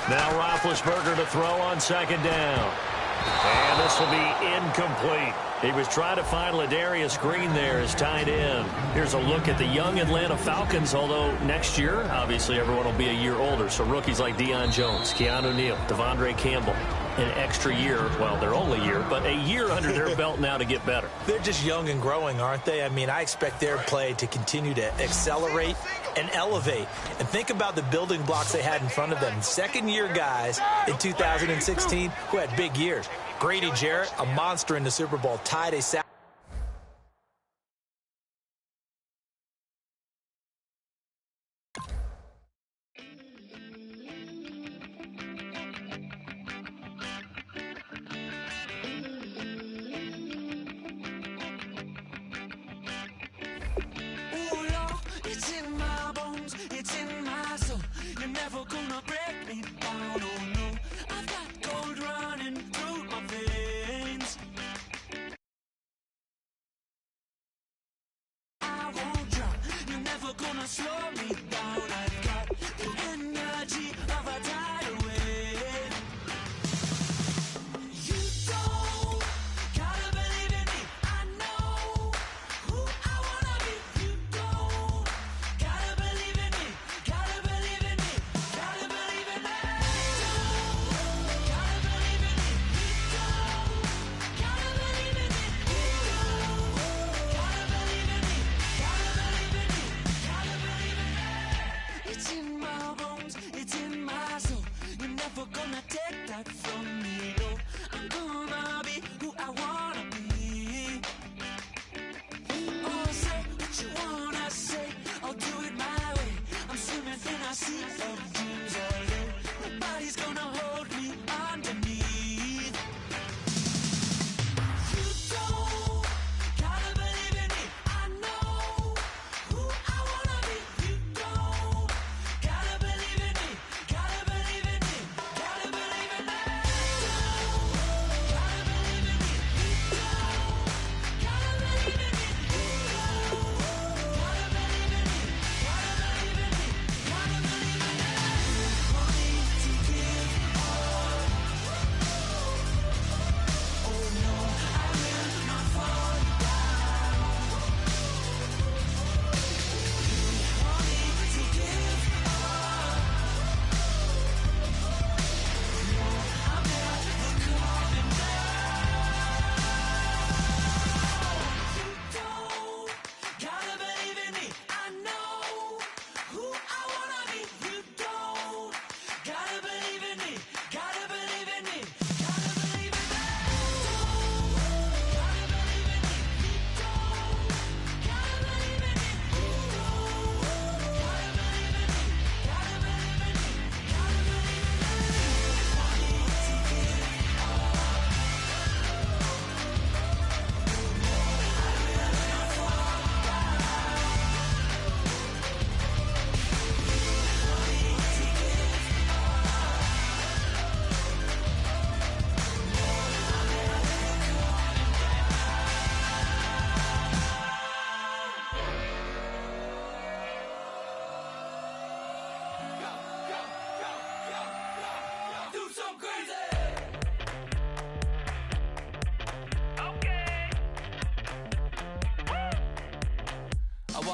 Now Roethlisberger to throw on second down. And this will be incomplete. He was trying to find Ladarius Green there as tight end. Here's a look at the young Atlanta Falcons, although next year, obviously, everyone will be a year older. So rookies like Deion Jones, Keanu Neal, Devondre Campbell, an extra year. Well, they're only a year, but a year under their belt now to get better. They're just young and growing, aren't they? I mean, I expect their play to continue to accelerate and elevate. And think about the building blocks they had in front of them. Second-year guys in 2016 who had big years. Grady Jarrett, a monster in the Super Bowl, tied a sack.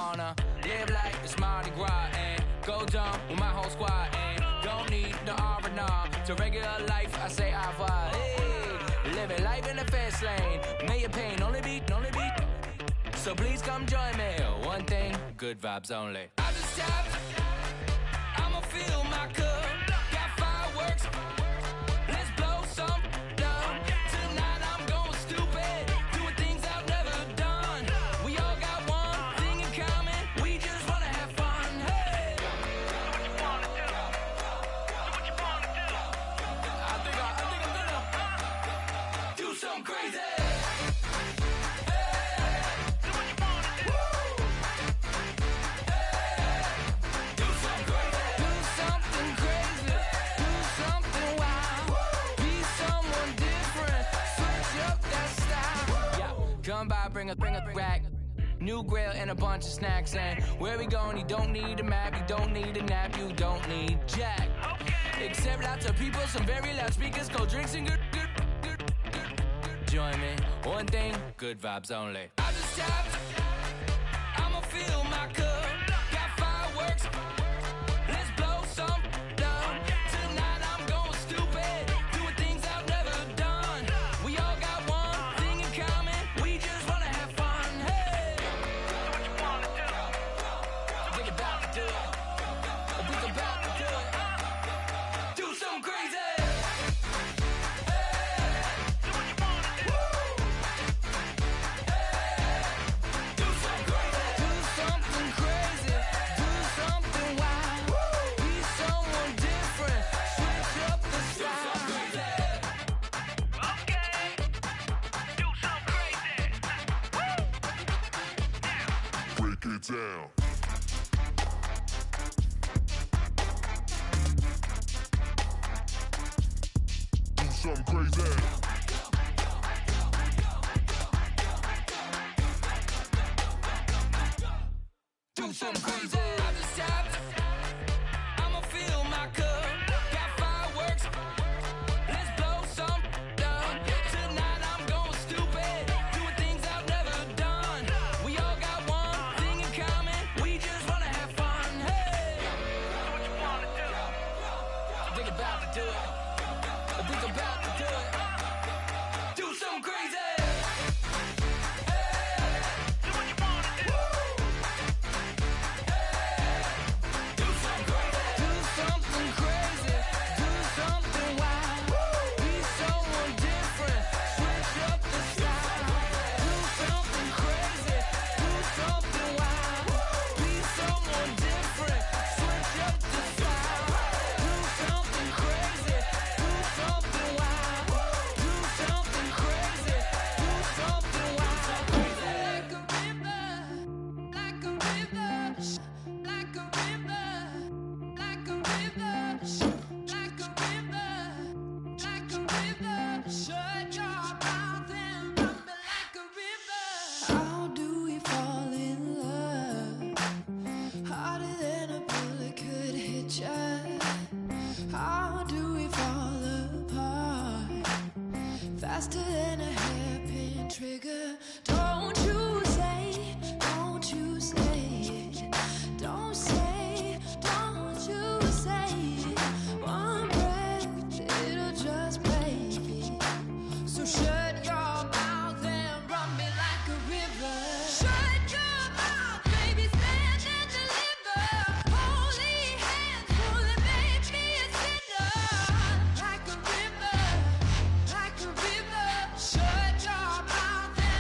wanna live like it's Mardi Gras and go dumb with my whole squad and don't need no R&R to regular life. I say au revoir. Hey, living life in the fast lane. May your pain only be. So please come join me. One thing, good vibes only. I just tapped. I'ma fill my cup. Got fireworks. Let's blow some love. Tonight I'm going stupid. Doing things I've never done. We all got one thing in common. We just wanna have fun. Hey. Do what you wanna do. Do what you wanna do. I think I'm gonna do something crazy. Come by, bring a rack. New grill and a bunch of snacks. And where we going, you don't need a map. You don't need a nap. You don't need jack. Except lots of people, some very loud speakers, cold drinks and good. Join me. One thing, good vibes only. I just tapped. I'ma fill my cup. Got fireworks. Let's blow some love. Tonight I'm going stupid. Doing things I've never done. We all got one thing in common. We just wanna have fun. Hey, do what you wanna do. We about to do it. We about to do it. Do something crazy. Hey, do what you wanna do. Hey, do something crazy. Do something crazy. Do something wild. Be someone different. Switch up the style. Okay. Do something crazy. Break it down. Do something crazy. Do something crazy. I just tapped. I'ma fill my cup. Got fireworks. Let's blow some love. Tonight I'm going stupid. Doing things I've never done. We all got one thing in common. We just wanna have fun. Hey, Do what you wanna do. we about to do it. We about to do it. Do something crazy. Do what you wanna do. Do something crazy. Do something crazy. Do something wild. Be someone different. Switch up the style. Do something crazy. Do something wild. Be someone different. Switch up the style. Do something crazy. Do something wild. Do something crazy. Do something wild. Like a river, like a river, like a river, like a river, like a river. Shut your mouth and run me like a river. How do we fall in love? Harder than a bullet could hit ya. How do we fall apart? Faster than a hairpin trigger. Don't you say it. Don't say, don't you say it. One breath, it'll just break. So shut your mouth and run me like a river. Shut your mouth, baby, stand and deliver. Holy hands, pull and make me a sinner. Like a river, like a river. Shut your mouth and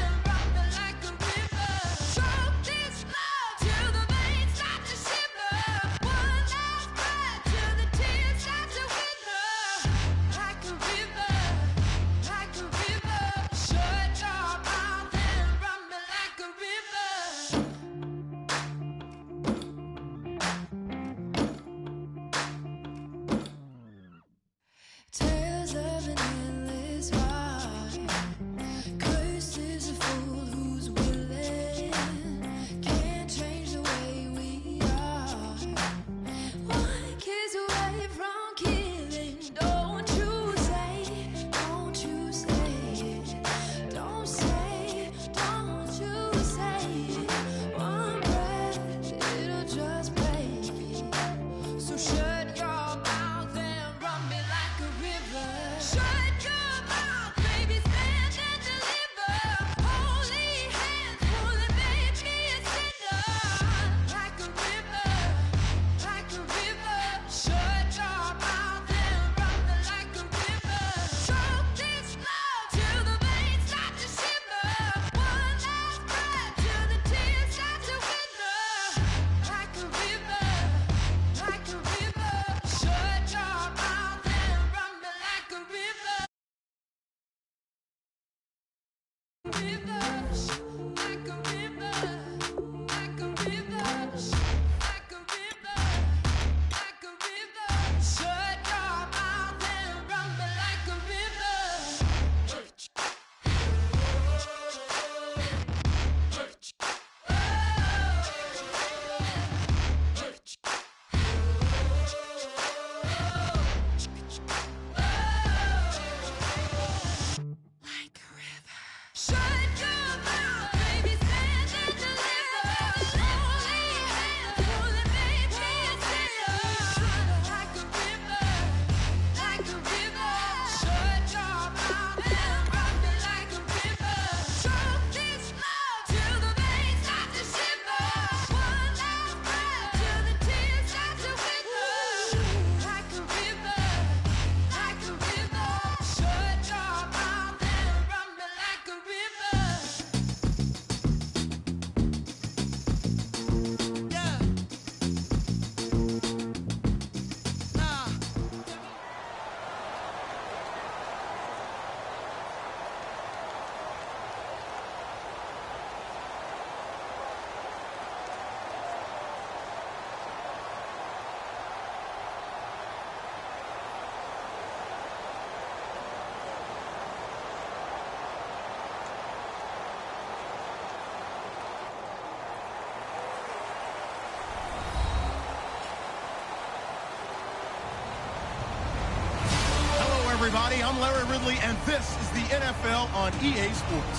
everybody. I'm Larry Ridley, and this is the NFL on EA Sports.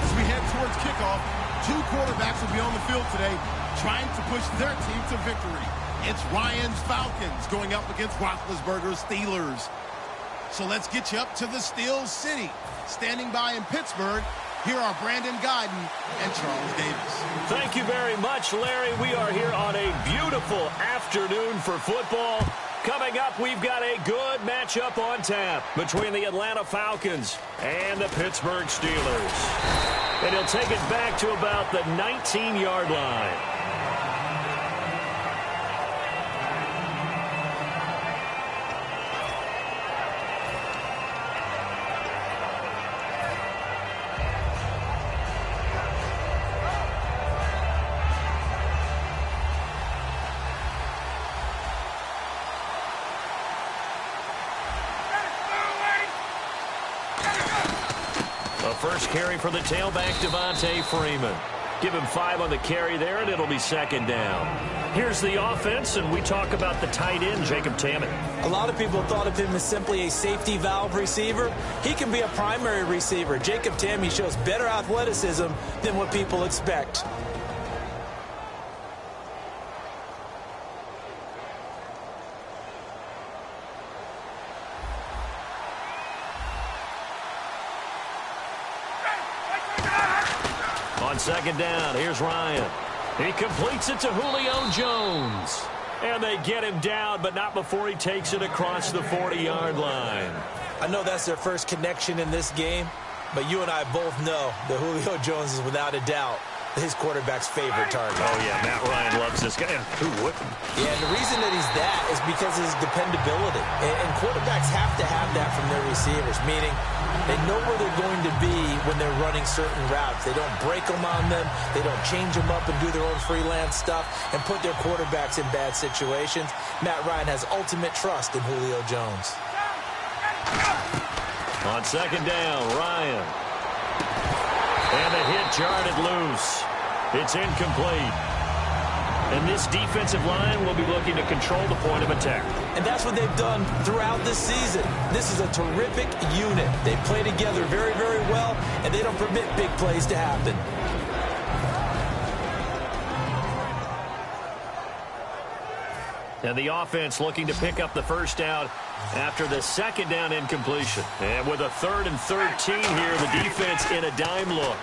As we head towards kickoff, two quarterbacks will be on the field today trying to push their team to victory. It's Ryan's Falcons going up against Roethlisberger's Steelers. So let's get you up to the Steel City. Standing by in Pittsburgh, here are Brandon Guyton and Charles Davis. Thank you very much, Larry. We are here on a beautiful afternoon for football. Coming up, we've got a good matchup on tap between the Atlanta Falcons and the Pittsburgh Steelers. And he'll take it back to about the 19-yard line. First carry for the tailback, Devontae Freeman. Give him 5 on the carry there, and it'll be second down. Here's the offense, and we talk about the tight end, Jacob Tammett. A lot of people thought of him as simply a safety valve receiver. He can be a primary receiver. Jacob Tammett shows better athleticism than what people expect. On second down, here's Ryan. He completes it to Julio Jones. And they get him down, but not before he takes it across the 40-yard line. I know that's their first connection in this game, but you and I both know that Julio Jones is without a doubt his quarterback's favorite target. Oh, yeah, Matt Ryan loves this guy. And who wouldn't? Yeah, and the reason that he's that is because of his dependability. And quarterbacks have to have that from their receivers, meaning they know where they're going to be when they're running certain routes. They don't break them on them. They don't change them up and do their own freelance stuff and put their quarterbacks in bad situations. Matt Ryan has ultimate trust in Julio Jones. On second down, Ryan. And the hit jarred it loose. It's incomplete. And this defensive line will be looking to control the point of attack. And that's what they've done throughout this season. This is a terrific unit. They play together very, very well, and they don't permit big plays to happen. And the offense looking to pick up the first down after the second down incompletion. And with a 3rd and 13 here, the defense in a dime look.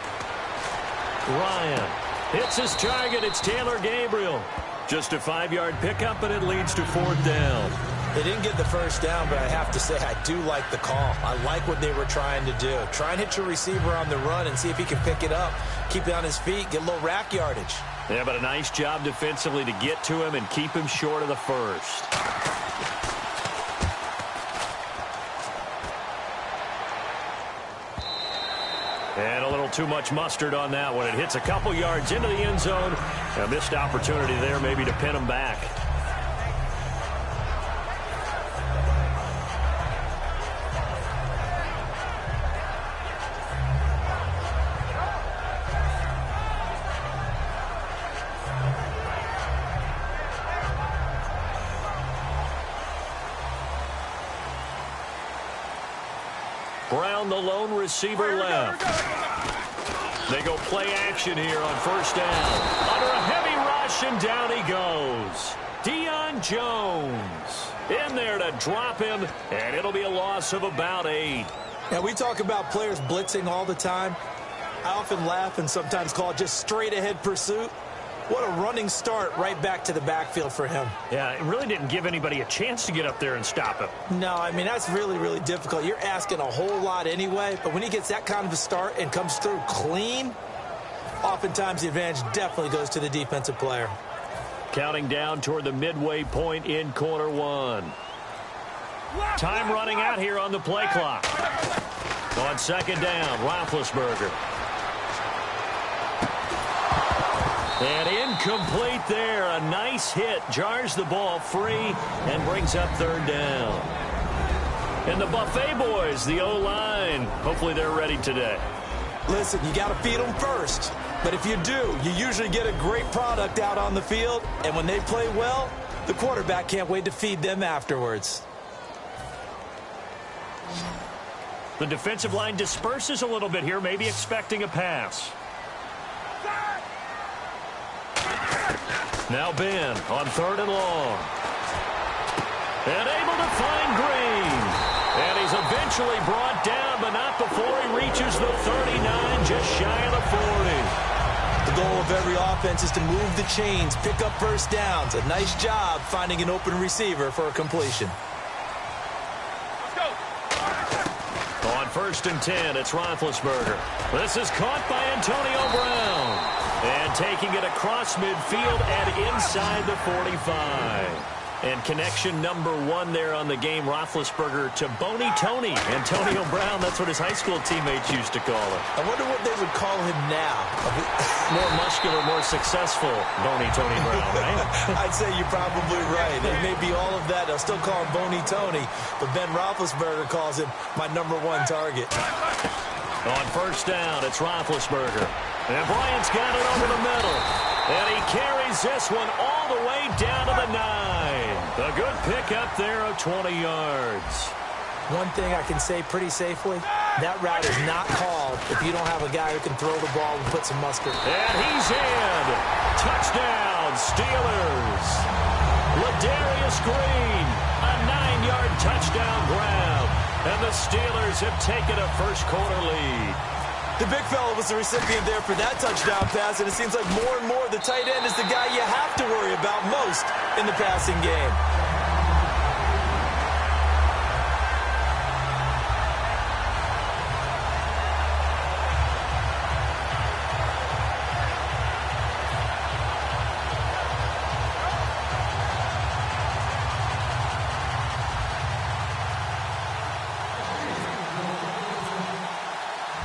Ryan hits his target. It's Taylor Gabriel. Just a 5-yard pickup, and it leads to 4th down. They didn't get the first down, but I have to say I do like the call. I like what they were trying to do. Try and hit your receiver on the run and see if he can pick it up. Keep it on his feet, get a little rack yardage. Yeah, but a nice job defensively to get to him and keep him short of the first. And a little too much mustard on that one. It hits a couple yards into the end zone. A missed opportunity there maybe to pin him back. Brown, the lone receiver left. They go play action here on first down. Under a heavy rush, and down he goes. Deion Jones in there to drop him, and it'll be a loss of about 8. Now, we talk about players blitzing all the time. I often laugh and sometimes call it just straight-ahead pursuit. What a running start right back to the backfield for him. Yeah, it really didn't give anybody a chance to get up there and stop him. No, I mean, that's really, really difficult. You're asking a whole lot anyway, but when he gets that kind of a start and comes through clean, oftentimes the advantage definitely goes to the defensive player. Counting down toward the midway point in quarter 1. Time running out here on the play clock. On second down, Roethlisberger. And incomplete there. A nice hit. Jars the ball free and brings up 3rd down. And the Buffet boys, the O-line, hopefully they're ready today. Listen, you got to feed them first. But if you do, you usually get a great product out on the field. And when they play well, the quarterback can't wait to feed them afterwards. The defensive line disperses a little bit here, maybe expecting a pass. Now Ben on 3rd and long. And able to find Green. And he's eventually brought down, but not before he reaches the 39, just shy of the 40. The goal of every offense is to move the chains, pick up first downs. A nice job finding an open receiver for a completion. On 1st and 10, it's Roethlisberger. This is caught by Antonio Brown. And taking it across midfield and inside the 45. And connection number 1 there on the game, Roethlisberger to Boney Tony. Antonio Brown, that's what his high school teammates used to call him. I wonder what they would call him now. More muscular, more successful Boney Tony Brown, right? I'd say you're probably right. It may be all of that. They'll still call him Boney Tony, but Ben Roethlisberger calls him my #1 target. On 1st down, it's Roethlisberger. And Bryant's got it over the middle. And he carries this one all the way down to the 9. A good pickup there of 20 yards. One thing I can say pretty safely, that route is not called if you don't have a guy who can throw the ball and put some mustard. And he's in. Touchdown, Steelers. Ladarius Green, a 9-yard touchdown grab. And the Steelers have taken a first-quarter lead. The big fella was the recipient there for that touchdown pass, and it seems like more and more the tight end is the guy you have to worry about most in the passing game.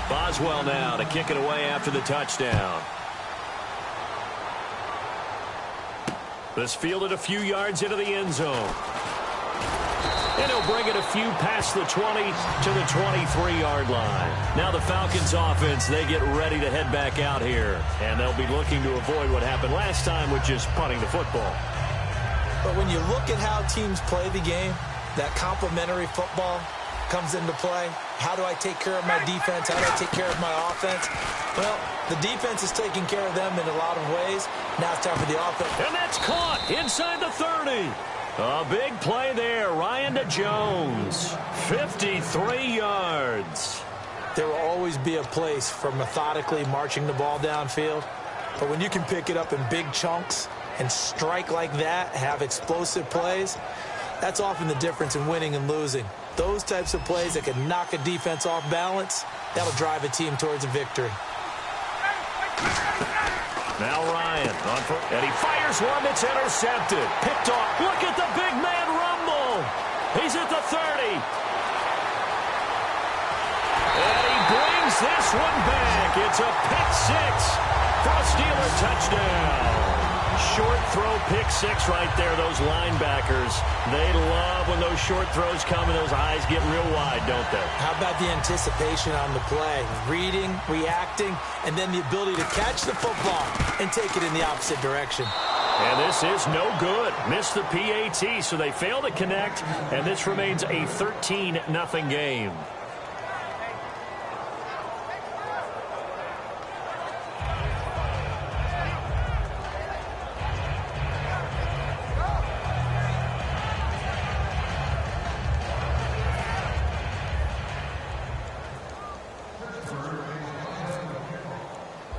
Boswell now to kick it away after the touchdown. This fielded a few yards into the end zone. And he'll bring it a few past the 20 to the 23-yard line. Now the Falcons offense, they get ready to head back out here. And they'll be looking to avoid what happened last time, which is punting the football. But when you look at how teams play the game, that complementary football comes into play. How do I take care of my defense? How do I take care of my offense? Well, the defense is taking care of them in a lot of ways. Now it's time for the offense. And that's caught inside the 30. A big play there. Ryan to Jones. 53 yards. There will always be a place for methodically marching the ball downfield. But when you can pick it up in big chunks and strike like that, have explosive plays, that's often the difference in winning and losing. Those types of plays that can knock a defense off balance, that'll drive a team towards a victory. Now Ryan on foot, and he fires one that's intercepted. Picked off. Look at the big man rumble. He's at the 30. And he brings this one back. It's a pick six for a Steeler touchdown. Short throw pick six right there. Those linebackers, they love when those short throws come and those eyes get real wide, don't they? How about the anticipation on the play? Reading, reacting, and then the ability to catch the football and take it in the opposite direction. And this is no good. Missed the PAT, so they fail to connect, and this remains a 13-0 game.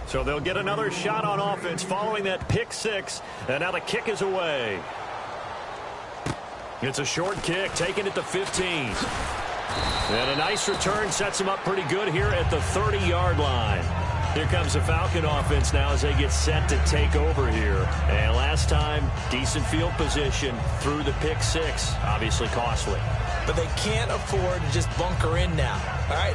So they'll get another shot on offense following that pick six. And now the kick is away. It's a short kick, taken at the 15. And a nice return sets him up pretty good here at the 30-yard line. Here comes the Falcon offense now as they get set to take over here. And last time, decent field position through the pick six. Obviously costly. But they can't afford to just bunker in now. All right,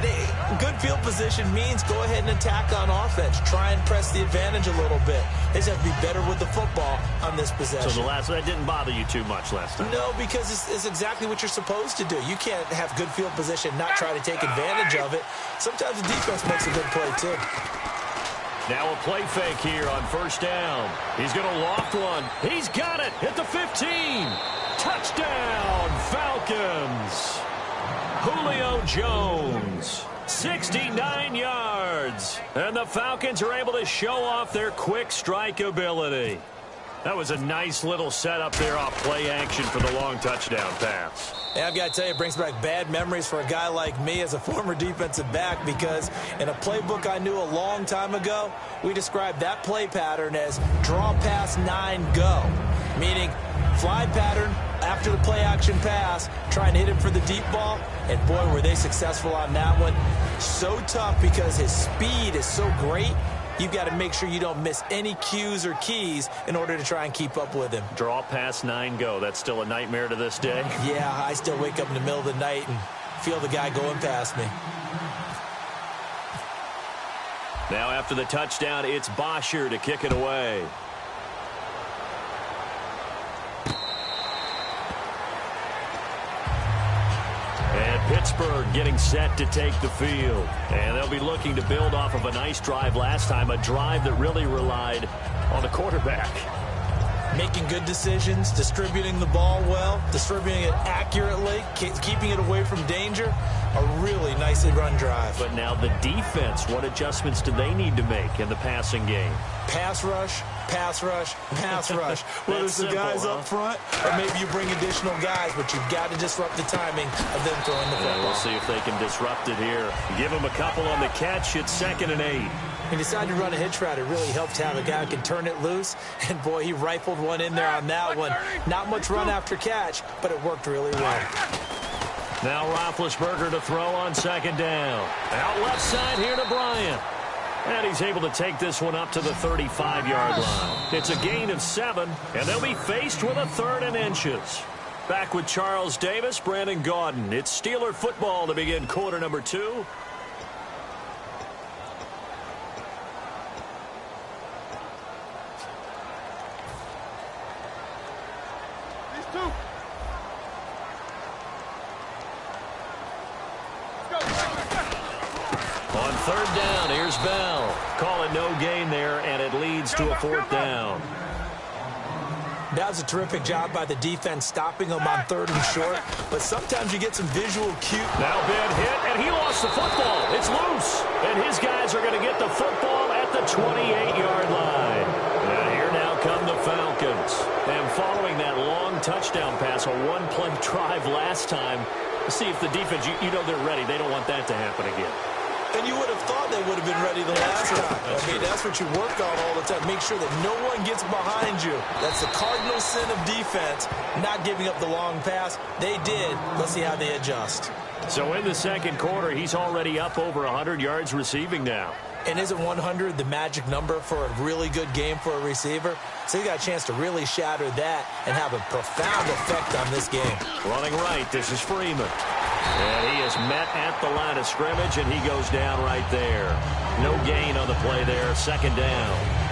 good field position means go ahead and attack on offense. Try and press the advantage a little bit. They just have to be better with the football on this possession. So that didn't bother you too much last time? No, because it's exactly what you're supposed to do. You can't have good field position, not try to take advantage of it. Sometimes the defense makes a good play, too. Now a play fake here on first down. He's going to loft one. He's got it at the 15. Touchdown, Falcons. Julio Jones, 69 yards. And the Falcons are able to show off their quick strike ability. That was a nice little setup there off play action for the long touchdown pass. Yeah, I've got to tell you, it brings back bad memories for a guy like me as a former defensive back, because in a playbook I knew a long time ago, we described that play pattern as draw pass 9 go, meaning fly pattern after the play action pass, try and hit him for the deep ball, and boy, were they successful on that one. So tough because his speed is so great. You've got to make sure you don't miss any cues or keys in order to try and keep up with him. Draw pass 9 go. That's still a nightmare to this day. Yeah, I still wake up in the middle of the night and feel the guy going past me. Now after the touchdown, it's Bosher to kick it away. And Pittsburgh getting set to take the field. And they'll be looking to build off of a nice drive last time, a drive that really relied on the quarterback. Making good decisions, distributing the ball well, distributing it accurately, keeping it away from danger. A really nicely run drive. But now the defense, what adjustments do they need to make in the passing game? Pass rush, pass rush, pass rush. Whether it's the guys up front or maybe you bring additional guys, but you've got to disrupt the timing of them throwing the football. We'll see if they can disrupt it here. Give them a couple on the catch. It's 2nd and 8. He decided to run a hitch route. It really helped to have a guy who can turn it loose. And, boy, he rifled one in there on that one. Not much run after catch, but it worked really well. Now Roethlisberger to throw on 2nd down. Out left side here to Bryant. And he's able to take this one up to the 35-yard line. It's a gain of 7, and they'll be faced with a 3rd and inches. Back with Charles Davis, Brandon Gaudin. It's Steeler football to begin quarter number 2. On 3rd down, here's Bell. Call it no gain there, and it leads to a 4th down. That was a terrific job by the defense stopping him on 3rd and short, but sometimes you get some visual cue. Now bad hit, and he lost the football. It's loose, and his guys are going to get the football at the 28-yard line. And here now come the Falcons. And following that long touchdown pass, a one-play drive last time, see if the defense, you know they're ready. They don't want that to happen again. And you would have thought they would have been ready the last time. That's what you work on all the time. Make sure that no one gets behind you. That's the cardinal sin of defense, not giving up the long pass. They did. Let's see how they adjust. So in the 2nd quarter, he's already up over 100 yards receiving now. And isn't 100 the magic number for a really good game for a receiver? So he got a chance to really shatter that and have a profound effect on this game. Running right, this is Freeman. And he is met at the line of scrimmage, and he goes down right there. No gain on the play there, 2nd down.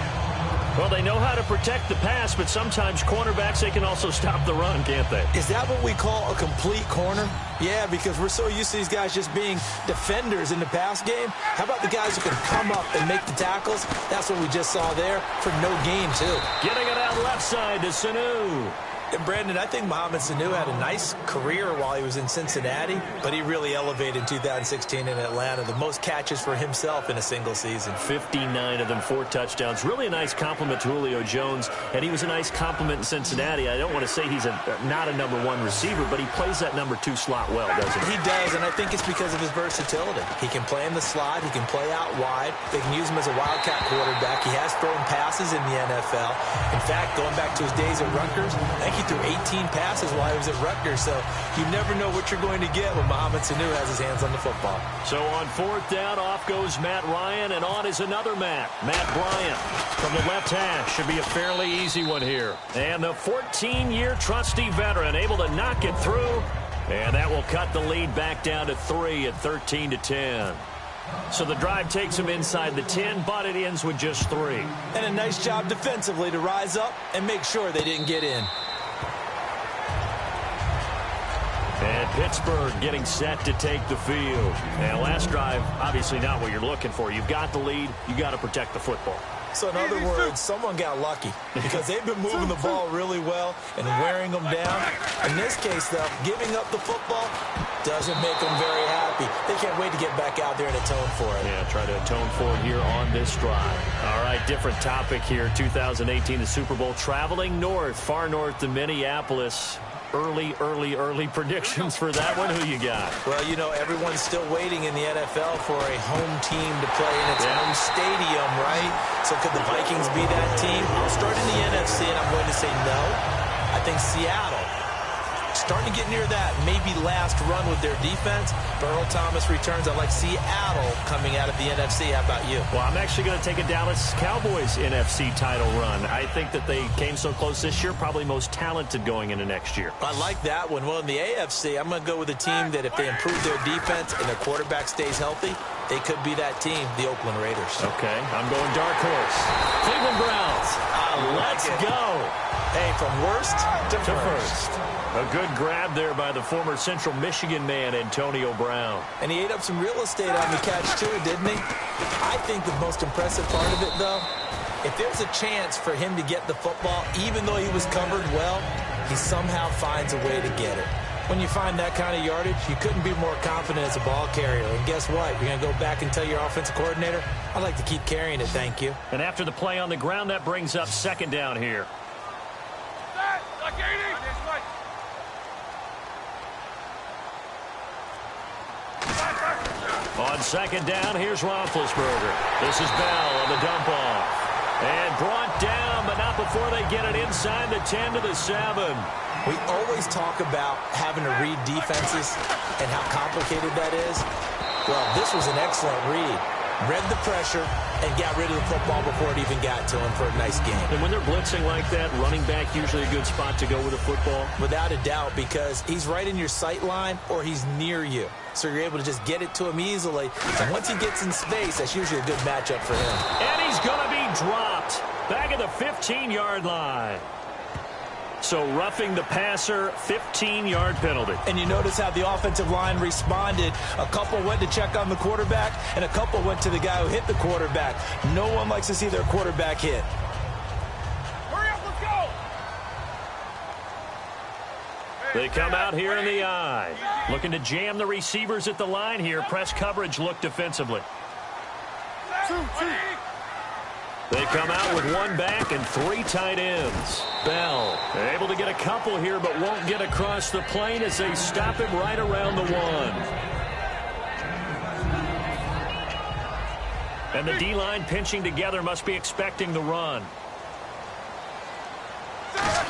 Well, they know how to protect the pass, but sometimes cornerbacks, they can also stop the run, can't they? Is that what we call a complete corner? Yeah, because we're so used to these guys just being defenders in the pass game. How about the guys who can come up and make the tackles? That's what we just saw there for no gain, too. Getting it out left side to Sanu. And, Brandon, I think Mohamed Sanu had a nice career while he was in Cincinnati, but he really elevated in 2016 in Atlanta. The most catches for himself in a single season. 59 of them, 4 touchdowns. Really a nice compliment to Julio Jones, and he was a nice compliment in Cincinnati. I don't want to say he's not a number 1 receiver, but he plays that number 2 slot well, doesn't he? He does, and I think it's because of his versatility. He can play in the slot. He can play out wide. They can use him as a wildcat quarterback. He has thrown passes in the NFL. In fact, going back to his days at Rutgers, I think he threw 18 passes while he was at Rutgers, so you never know what you're going to get when Mohamed Sanu has his hands on the football. So on 4th down, off goes Matt Ryan, and on is another Matt Bryant. From the left hash, should be a fairly easy one here. And the 14-year trusty veteran able to knock it through, and that will cut the lead back down to 3 at 13-10. So the drive takes him inside the 10, but it ends with just 3. And a nice job defensively to rise up and make sure they didn't get in. And Pittsburgh getting set to take the field. And last drive, obviously not what you're looking for. You've got the lead. You've got to protect the football. So in other words, someone got lucky because they've been moving the ball really well and wearing them down. In this case, though, giving up the football doesn't make them very happy. They can't wait to get back out there and atone for it. Yeah, try to atone for it here on this drive. All right, different topic here. 2018, the Super Bowl, traveling north, far north to Minneapolis. Early predictions for that one. Who you got? Well, you know, everyone's still waiting in the NFL for a home team to play in its home stadium, right? So could the Vikings be that team? I'll start in the NFC, and I'm going to say no. I think Seattle, starting to get near that maybe last run with their defense. Earl Thomas returns. I like Seattle coming out of the NFC. How about you? Well, I'm actually going to take a Dallas Cowboys NFC title run. I think that they came so close this year, probably most talented going into next year. I like that one. Well, in the AFC, I'm going to go with a team that if they improve their defense and their quarterback stays healthy, they could be that team, the Oakland Raiders. Okay, I'm going dark horse. Cleveland Browns. Let's go. Hey, from worst to first. A good grab there by the former Central Michigan man, Antonio Brown. And he ate up some real estate on the catch, too, didn't he? I think the most impressive part of it, though, if there's a chance for him to get the football, even though he was covered well, he somehow finds a way to get it. When you find that kind of yardage, you couldn't be more confident as a ball carrier. And guess what? You're going to go back and tell your offensive coordinator, I'd like to keep carrying it, thank you. And after the play on the ground, that brings up second down here. On second down, here's Roethlisberger. This is Bell on the dump off. And brought down, but not before they get it inside the 10 to the 7. We always talk about having to read defenses and how complicated that is. Well, this was an excellent read. Read the pressure and got rid of the football before it even got to him for a nice game. And when they're blitzing like that, running back usually a good spot to go with a football? Without a doubt, because he's right in your sight line or he's near you. So you're able to just get it to him easily. And once he gets in space, that's usually a good matchup for him. And he's going to be dropped back at the 15-yard line. So roughing the passer, 15-yard penalty. And you notice how the offensive line responded. A couple went to check on the quarterback, and a couple went to the guy who hit the quarterback. No one likes to see their quarterback hit. Hurry up, let's go! They come out here in the eye. Looking to jam the receivers at the line here. Press coverage look defensively. They come out with one back and three tight ends. Bell able to get a couple here, but won't get across the plane as they stop him right around the 1. And the D-line pinching together, must be expecting the run.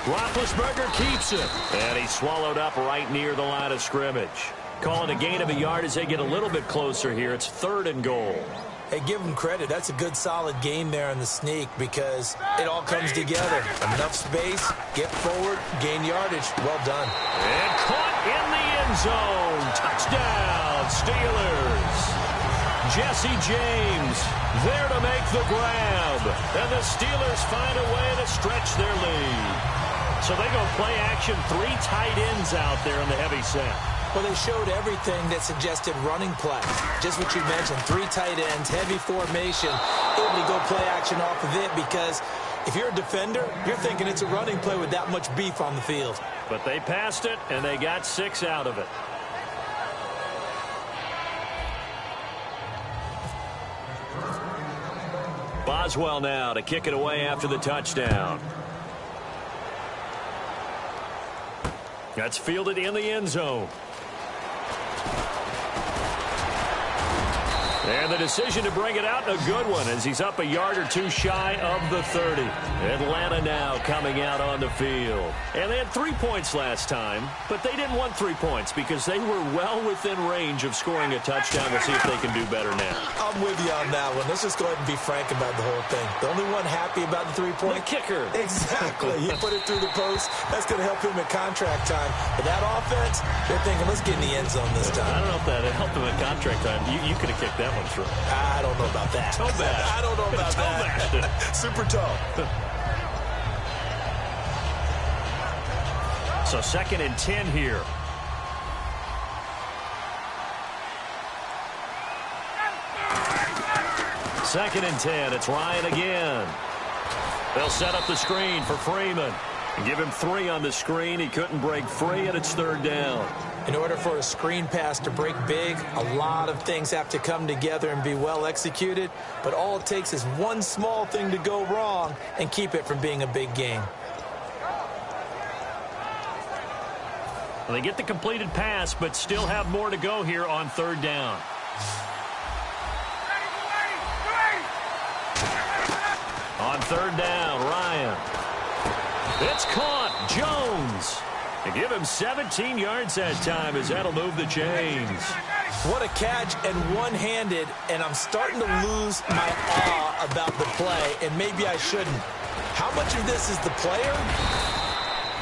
Roethlisberger keeps it. And he's swallowed up right near the line of scrimmage. Calling a gain of a yard as they get a little bit closer here. It's 3rd and goal. Hey, give him credit. That's a good, solid game there in the sneak because it all comes together. Enough space, get forward, gain yardage. Well done. And caught in the end zone. Touchdown, Steelers. Jesse James there to make the grab. And the Steelers find a way to stretch their lead. So they go play action, 3 tight ends out there in the heavy set. Well, they showed everything that suggested running play. Just what you mentioned, 3 tight ends, heavy formation, able to go play action off of it because if you're a defender, you're thinking it's a running play with that much beef on the field. But they passed it, and they got 6 out of it. Boswell now to kick it away after the touchdown. That's fielded in the end zone. And the decision to bring it out, a good one, as he's up a yard or 2 shy of the 30. Atlanta now coming out on the field. And they had 3 points last time, but they didn't want 3 points because they were well within range of scoring a touchdown. We'll see if they can do better now. I'm with you on that one. Let's just go ahead and be frank about the whole thing. The only one happy about the 3-point? The kicker. Exactly. He put it through the post. That's going to help him at contract time. But that offense, they're thinking, let's get in the end zone this time. I don't know if that helped him at contract time. You could have kicked that one through. I don't know about that. Toe bash. I don't know about that. Super toe. So 2nd and 10 here. Second and 10. It's Ryan again. They'll set up the screen for Freeman. Give him 3 on the screen. He couldn't break free, and it's 3rd down. In order for a screen pass to break big, a lot of things have to come together and be well executed. But all it takes is one small thing to go wrong and keep it from being a big game. Well, they get the completed pass, but still have more to go here on 3rd down. On 3rd down, Ryan. It's caught. Jones. They give him 17 yards that time as that'll move the chains. What a catch, and one-handed, and I'm starting to lose my awe about the play, and maybe I shouldn't. How much of this is the player?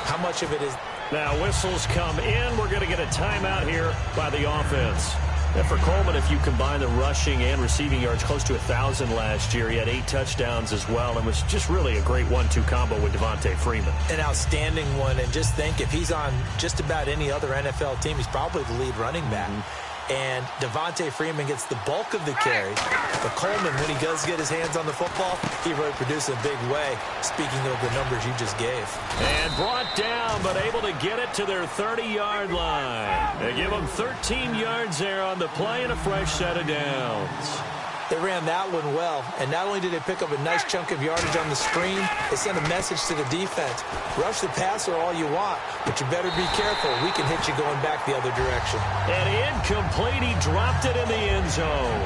How much of it is... Now whistles come in. We're going to get a timeout here by the offense. And for Coleman, if you combine the rushing and receiving yards, close to 1,000 last year. He had 8 touchdowns as well and was just really a great 1-2 combo with Devontae Freeman. An outstanding one, and just think, if he's on just about any other NFL team, he's probably the lead running back. And Devontae Freeman gets the bulk of the carries. But Coleman, when he does get his hands on the football, he really produces a big way, speaking of the numbers you just gave. And brought down, but able to get it to their 30-yard line. They give him 13 yards there on the play and a fresh set of downs. They ran that one well, and not only did they pick up a nice chunk of yardage on the screen, they sent a message to the defense. Rush the passer all you want, but you better be careful. We can hit you going back the other direction. And incomplete. He dropped it in the end zone.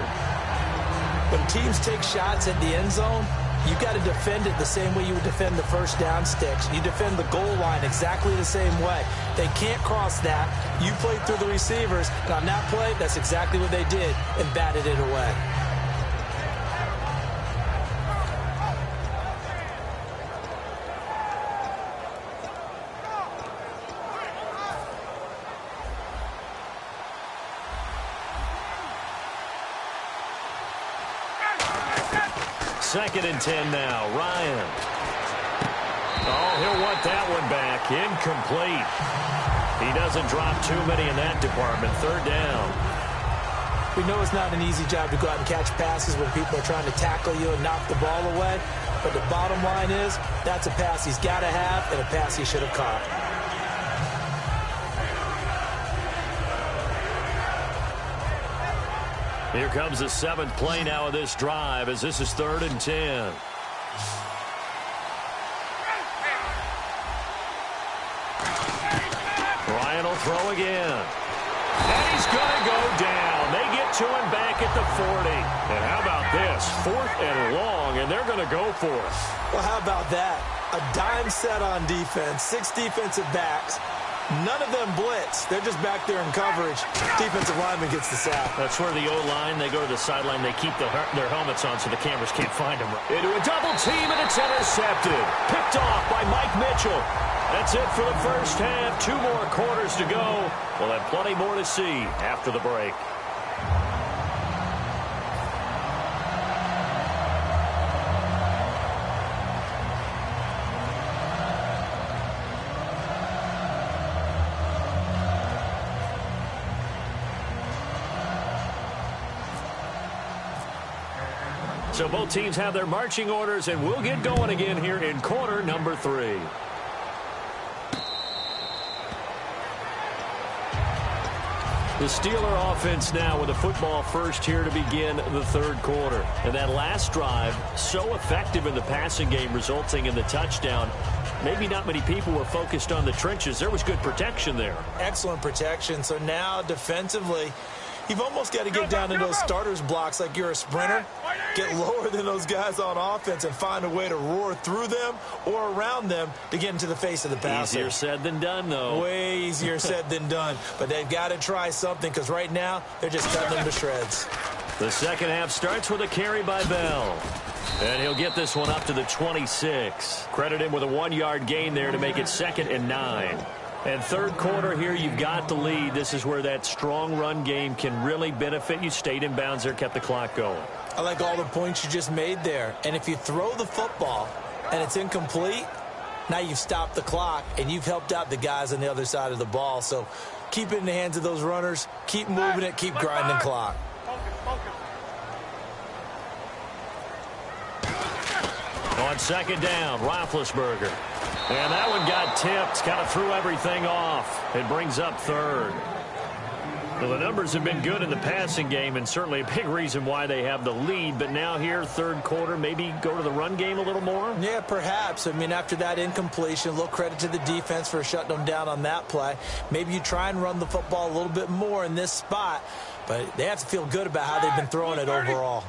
When teams take shots at the end zone, you've got to defend it the same way you would defend the first down sticks. You defend the goal line exactly the same way. They can't cross that. You played through the receivers, and on that play, that's exactly what they did, and batted it away. Second and 10 now. Ryan. Oh, he'll want that one back. Incomplete. He doesn't drop too many in that department. 3rd down. We know it's not an easy job to go out and catch passes when people are trying to tackle you and knock the ball away. But the bottom line is, that's a pass he's got to have and a pass he should have caught. Here comes the 7th play now of this drive as this is 3rd and 10. Ryan will throw again. And he's going to go down. They get to him back at the 40. And how about this? 4th and long, and they're going to go for it. Well, how about that? A dime set on defense, 6 defensive backs. None of them blitz. They're just back there in coverage. Defensive lineman gets the sack. That's where the O-line, they go to the sideline, they keep their helmets on so the cameras can't find them. Into a double team, and it's intercepted. Picked off by Mike Mitchell. That's it for the first half. 2 more quarters to go. We'll have plenty more to see after the break. So both teams have their marching orders, and we'll get going again here in quarter number 3. The Steeler offense now with a football first here to begin the 3rd quarter. And that last drive, so effective in the passing game, resulting in the touchdown. Maybe not many people were focused on the trenches. There was good protection there. Excellent protection. So now defensively, you've almost got to get down in those starters blocks like you're a sprinter. Get lower than those guys on offense and find a way to roar through them or around them to get into the face of the passer. Easier said than done, though. Way easier said than done. But they've got to try something because right now they're just cutting them to shreds. The second half starts with a carry by Bell. And he'll get this one up to the 26. Credit him with a 1-yard gain there to make it 2nd and 9. And 3rd quarter here, you've got the lead. This is where that strong run game can really benefit you. Stayed in bounds there, kept the clock going. I like all the points you just made there. And if you throw the football and it's incomplete, now you've stopped the clock and you've helped out the guys on the other side of the ball. So keep it in the hands of those runners. Keep moving it. Keep grinding clock. On 2nd down, Roethlisberger. And that one got tipped, kind of threw everything off. It brings up third. Well, the numbers have been good in the passing game, and certainly a big reason why they have the lead. But now here, third quarter, maybe go to the run game a little more? Yeah, perhaps. I mean, after that incompletion, a little credit to the defense for shutting them down on that play. Maybe you try and run the football a little bit more in this spot, but they have to feel good about how they've been throwing it overall.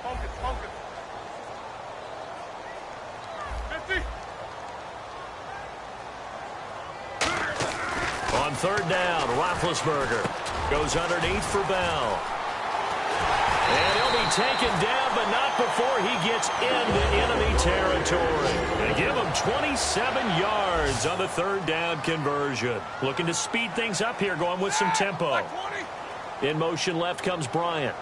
Focus, focus. 50. On third down, Roethlisberger goes underneath for Bell. And he'll be taken down, but not before he gets into enemy territory. They give him 27 yards on the third down conversion. Looking to speed things up here, going with some tempo. In motion left comes Bryant.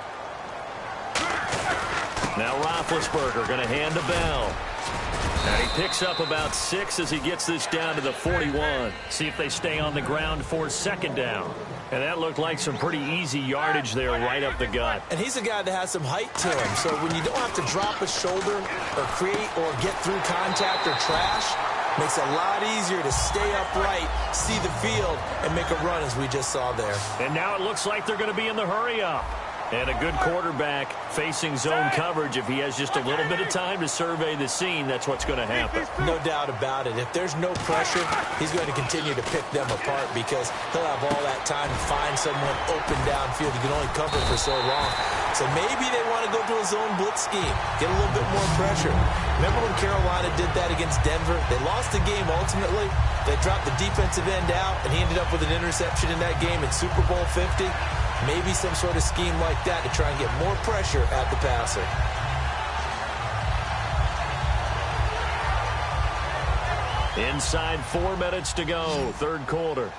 Now Roethlisberger going to hand to Bell. And he picks up about 6 as he gets this down to the 41. See if they stay on the ground for second down. And that looked like some pretty easy yardage there right up the gut. And he's a guy that has some height to him. So when you don't have to drop a shoulder or create or get through contact or trash, makes it a lot easier to stay upright, see the field, and make a run as we just saw there. And now it looks like they're going to be in the hurry-up. And a good quarterback facing zone coverage. If he has just a little bit of time to survey the scene, that's what's going to happen. No doubt about it. If there's no pressure, he's going to continue to pick them apart because he'll have all that time to find someone open downfield. He can only cover for so long. So maybe they want to go to a zone blitz scheme, get a little bit more pressure. Remember when Carolina did that against Denver? They lost the game ultimately. They dropped the defensive end out, and he ended up with an interception in that game in Super Bowl 50. Maybe some sort of scheme like that to try and get more pressure at the passer. Inside 4 minutes to go, third quarter.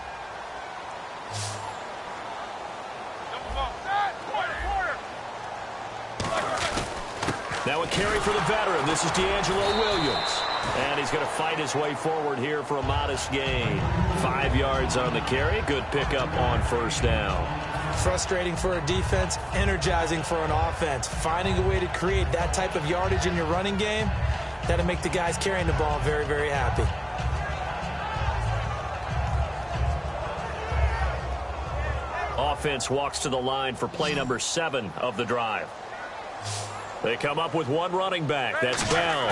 Now a carry for the veteran. This is D'Angelo Williams. And he's going to fight his way forward here for a modest gain. 5 yards on the carry. Good pickup on first down. Frustrating for a defense, energizing for an offense. Finding a way to create that type of yardage in your running game, that'll make the guys carrying the ball very, very happy. Offense walks to the line for play number 7 of the drive. They come up with one running back. That's Bell.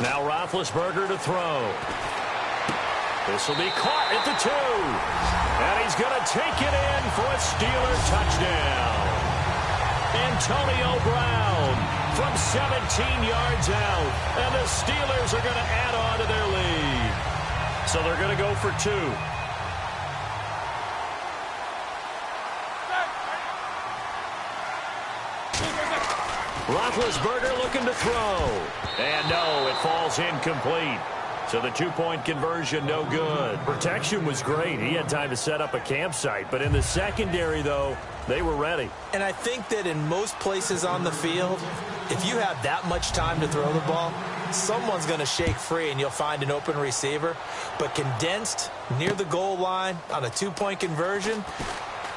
Now Roethlisberger to throw. This will be caught at the 2. And he's going to take it in for a Steeler touchdown. Antonio Brown from 17 yards out. And the Steelers are going to add on to their lead. So they're going to go for 2. Roethlisberger looking to throw. And no, it falls incomplete. So the 2-point conversion, no good. Protection was great. He had time to set up a campsite. But in the secondary, though, they were ready. And I think that in most places on the field, if you have that much time to throw the ball, someone's going to shake free and you'll find an open receiver. But condensed near the goal line on a 2-point conversion,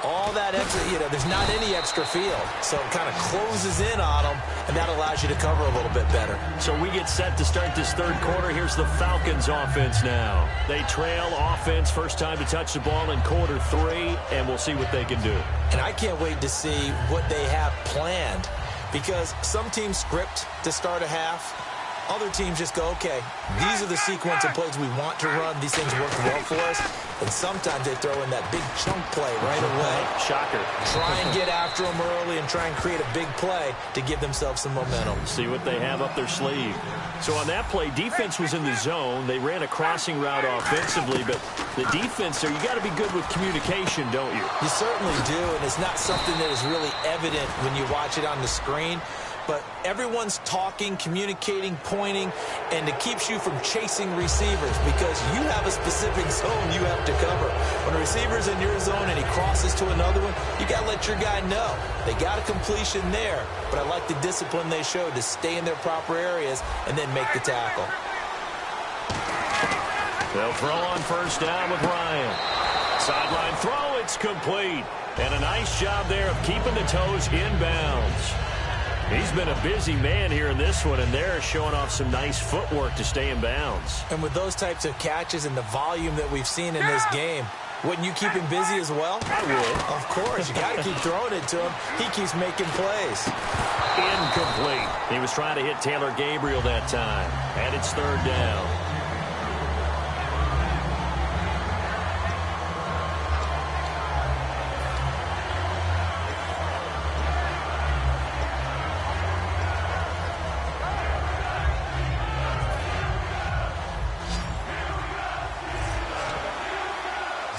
all that extra, there's not any extra field. So it kind of closes in on them, and that allows you to cover a little bit better. So we get set to start this third quarter. Here's the Falcons offense now. They trail offense, first time to touch the ball in quarter 3, and we'll see what they can do. And I can't wait to see what they have planned, because some teams script to start a half. Other teams just go, okay, these are the sequence of plays we want to run. These things work well for us. And sometimes they throw in that big chunk play right away. Shocker. Try and get after them early and try and create a big play to give themselves some momentum. See what they have up their sleeve. So on that play, defense was in the zone. They ran a crossing route offensively, but the defense there, you got to be good with communication, don't you? You certainly do, and it's not something that is really evident when you watch it on the screen. But everyone's talking, communicating, pointing, and it keeps you from chasing receivers because you have a specific zone you have to cover. When a receiver's in your zone and he crosses to another one, you got to let your guy know. They got a completion there, but I like the discipline they showed to stay in their proper areas and then make the tackle. They'll throw on first down with Ryan. Sideline throw, it's complete. And a nice job there of keeping the toes inbounds. He's been a busy man here in this one, and they're showing off some nice footwork to stay in bounds. And with those types of catches and the volume that we've seen in this game, wouldn't you keep him busy as well? I would. Of course. You got to keep throwing it to him. He keeps making plays. Incomplete. He was trying to hit Taylor Gabriel that time. And it's third down.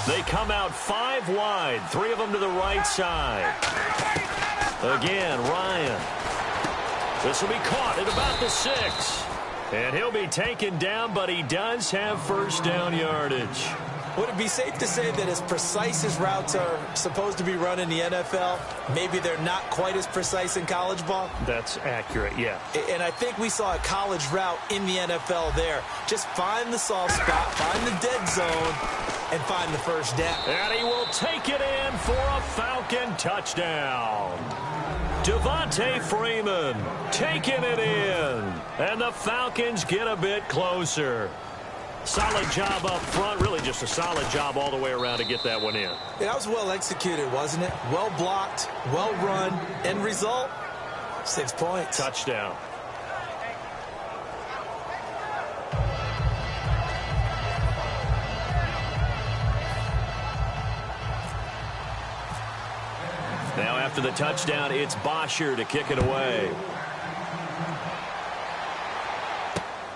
They come out 5 wide, 3 of them to the right side. Again, Ryan. This will be caught at about the 6. And he'll be taken down, but he does have first down yardage. Would it be safe to say that as precise as routes are supposed to be run in the NFL, maybe they're not quite as precise in college ball? That's accurate, yeah. And I think we saw a college route in the NFL there. Just find the soft spot, find the dead zone, and find the first down. And he will take it in for a Falcon touchdown. Devontae Freeman taking it in. And the Falcons get a bit closer. Solid job up front. Really just a solid job all the way around to get that one in. That was well executed, wasn't it? Well blocked, well run. End result, 6 points. Touchdown. Now after the touchdown, it's Bosher to kick it away.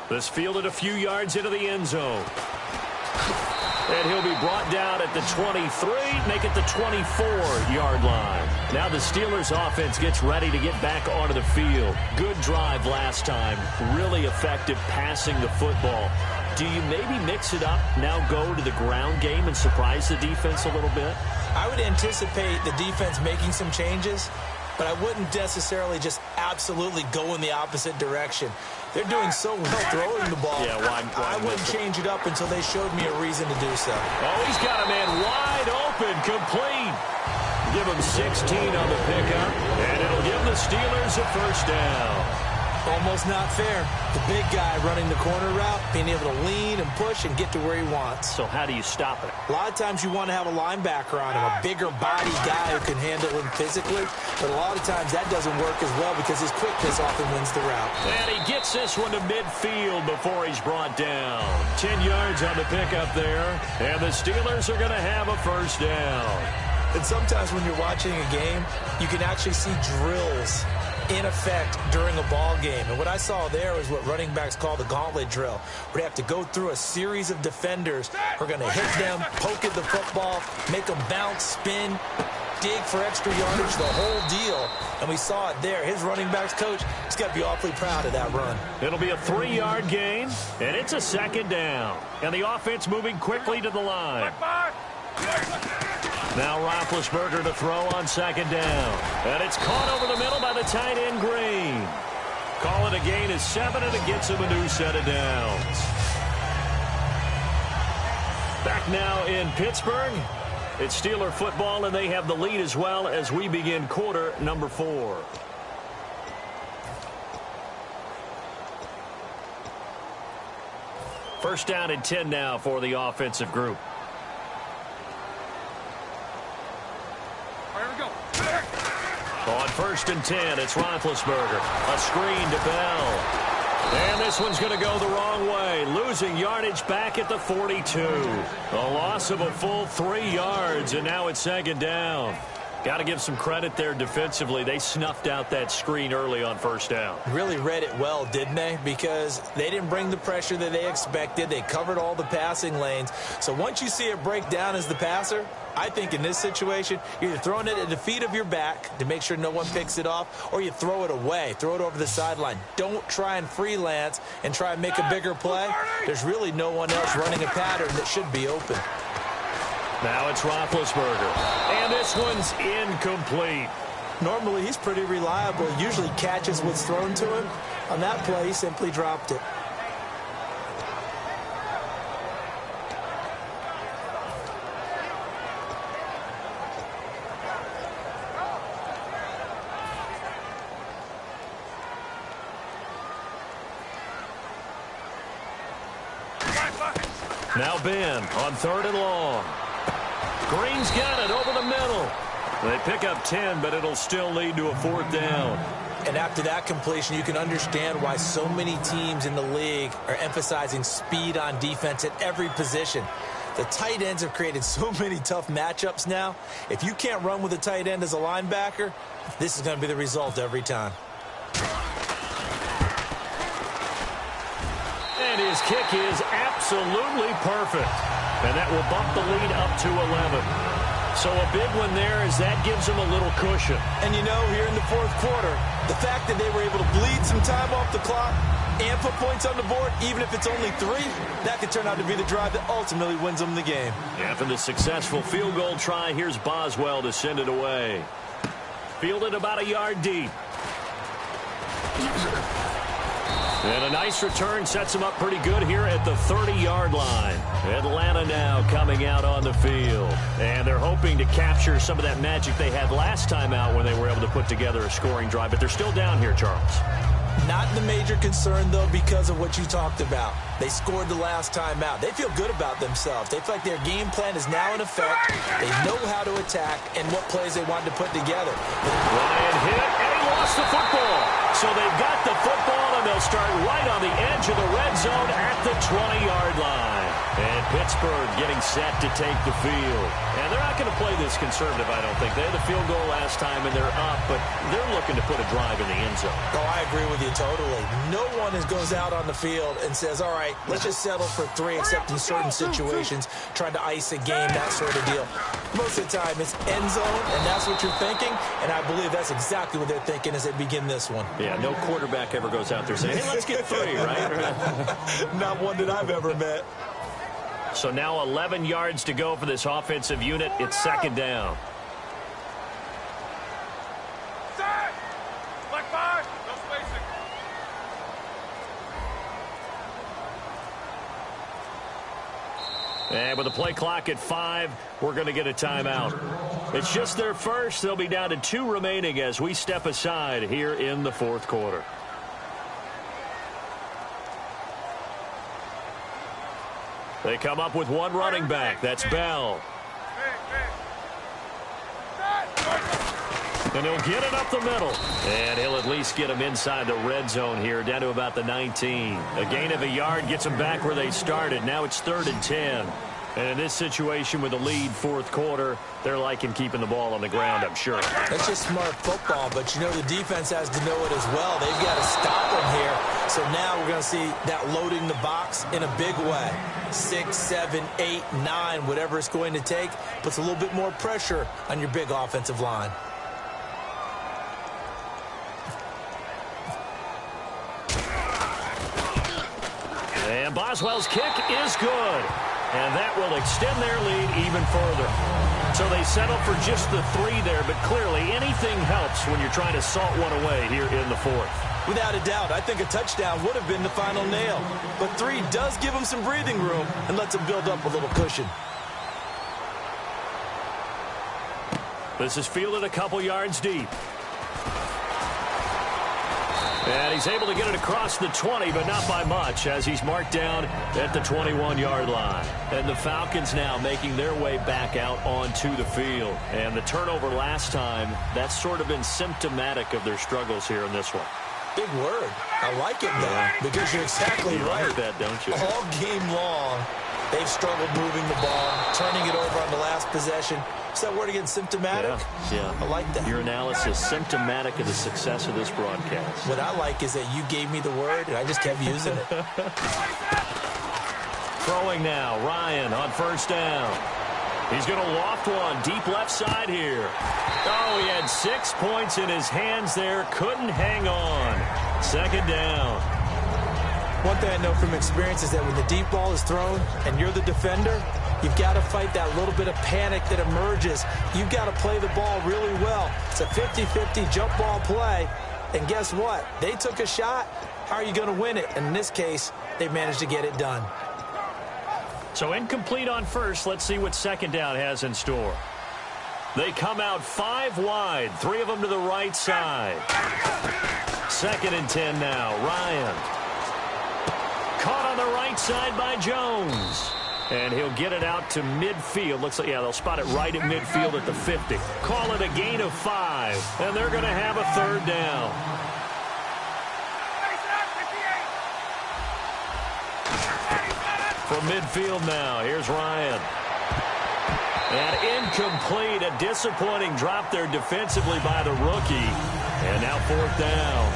This fielded a few yards into the end zone. And he'll be brought down at the 23, make it the 24-yard line. Now the Steelers offense gets ready to get back onto the field. Good drive last time. Really effective passing the football. Do you maybe mix it up, now go to the ground game and surprise the defense a little bit? I would anticipate the defense making some changes, but I wouldn't necessarily just absolutely go in the opposite direction. They're doing so well throwing the ball. Yeah, why I wouldn't change it up until they showed me a reason to do so. Oh, he's got a man wide open, complete. Give him 16 on the pickup, and it'll give the Steelers a first down. Almost not fair. The big guy running the corner route, being able to lean and push and get to where he wants. So how do you stop it? A lot of times you want to have a linebacker on him, a bigger body guy who can handle him physically. But a lot of times that doesn't work as well because his quickness often wins the route. And he gets this one to midfield before he's brought down. 10 yards on the pickup there. And the Steelers are going to have a first down. And sometimes when you're watching a game, you can actually see drills in effect during a ball game. And what I saw there was what running backs call the gauntlet drill, where they have to go through a series of defenders who are going to hit them, poke at the football, make them bounce, spin, dig for extra yardage, the whole deal. And we saw it there. His running backs coach, he's got to be awfully proud of that run. It'll be a 3-yard gain, and it's a second down. And the offense moving quickly to the line. Now Roethlisberger to throw on second down. And it's caught over the middle by the tight end Green. Call it a gain of 7, and it gets him a new set of downs. Back now in Pittsburgh. It's Steeler football, and they have the lead as well as we begin quarter number 4. First down and 10 now for the offensive group. On first and 10, it's Roethlisberger. A screen to Bell. And this one's going to go the wrong way. Losing yardage back at the 42. A loss of a full 3 yards, and now it's second down. Got to give some credit there defensively. They snuffed out that screen early on first down. Really read it well, didn't they? Because they didn't bring the pressure that they expected. They covered all the passing lanes. So once you see it break down as the passer, I think in this situation, you're either throwing it at the feet of your back to make sure no one picks it off, or you throw it away, throw it over the sideline. Don't try and freelance and try and make a bigger play. There's really no one else running a pattern that should be open. Now it's Roethlisberger. And this one's incomplete. Normally, he's pretty reliable. Usually catches what's thrown to him. On that play, he simply dropped it. Now Ben on 3rd and long. Green's got it over the middle. They pick up 10, but it'll still lead to a 4th down. And after that completion, you can understand why so many teams in the league are emphasizing speed on defense at every position. The tight ends have created so many tough matchups now. If you can't run with a tight end as a linebacker, this is going to be the result every time. And his kick is absolutely perfect. And that will bump the lead up to 11. So a big one there as that gives them a little cushion. And you know, here in the 4th quarter, the fact that they were able to bleed some time off the clock and put points on the board, even if it's only 3, that could turn out to be the drive that ultimately wins them the game. After the successful field goal try, here's Boswell to send it away. Fielded about a yard deep. And a nice return sets him up pretty good here at the 30-yard line. Atlanta now coming out on the field. And they're hoping to capture some of that magic they had last time out when they were able to put together a scoring drive. But they're still down here, Charles. Not the major concern, though, because of what you talked about. They scored the last time out. They feel good about themselves. They feel like their game plan is now in effect. They know how to attack and what plays they want to put together. Ryan hit, and he lost the football. So they've got the football, and they'll start right on the edge of the red zone at the 20-yard line. And Pittsburgh getting set to take the field. And they're not going to play this conservative, I don't think. They had the field goal last time, and they're up, but they're looking to put a drive in the end zone. Oh, I agree with you totally. No one goes out on the field and says, all right, let's just settle for 3, except in certain situations, trying to ice a game, that sort of deal. Most of the time, it's end zone, and that's what you're thinking, and I believe that's exactly what they're thinking as they begin this one. Yeah, no quarterback ever goes out there saying, hey, let's get 3, right? Not one that I've ever met. So now 11 yards to go for this offensive unit. It's 2nd down. Set! Like 5, no spacing. And with the play clock at 5, we're going to get a timeout. It's just their first. They'll be down to 2 remaining as we step aside here in the 4th quarter. They come up with 1 running back. That's Bell. And he'll get it up the middle. And he'll at least get him inside the red zone here, down to about the 19. A gain of a yard gets them back where they started. Now it's 3rd and 10. And in this situation with the lead 4th quarter, they're liking keeping the ball on the ground, I'm sure. That's just smart football, but you know the defense has to know it as well. They've got to stop them here. So now we're going to see that loading the box in a big way. 6, 7, 8, 9, whatever it's going to take, puts a little bit more pressure on your big offensive line. And Boswell's kick is good. And that will extend their lead even further. So they settle for just the 3 there, but clearly anything helps when you're trying to salt one away here in the 4th. Without a doubt, I think a touchdown would have been the final nail. But 3 does give them some breathing room and lets them build up a little cushion. This is fielded a couple yards deep. And he's able to get it across the 20, but not by much, as he's marked down at the 21-yard line. And the Falcons now making their way back out onto the field. And the turnover last time, that's sort of been symptomatic of their struggles here in this one. Big word. I like it, though, because you're exactly right. You like that, don't you? All game long, they've struggled moving the ball, turning it over on the last possession. Is that word again, symptomatic? Yeah. I like that. Your analysis, symptomatic of the success of this broadcast. What I like is that you gave me the word, and I just kept using it. Throwing now, Ryan on 1st down. He's going to loft one deep left side here. Oh, he had 6 points in his hands there. Couldn't hang on. 2nd down. One thing I know from experience is that when the deep ball is thrown and you're the defender, you've got to fight that little bit of panic that emerges. You've got to play the ball really well. It's a 50-50 jump ball play. And guess what? They took a shot. How are you going to win it? And in this case, they managed to get it done. So incomplete on 1st. Let's see what 2nd down has in store. They come out 5 wide, 3 of them to the right side. 2nd and 10 now. Ryan. Caught on the right side by Jones. And he'll get it out to midfield. Looks like, yeah, they'll spot it right at midfield at the 50. Call it a gain of 5. And they're going to have a third down. From midfield now, here's Ryan. And incomplete, a disappointing drop there defensively by the rookie. And now 4th down.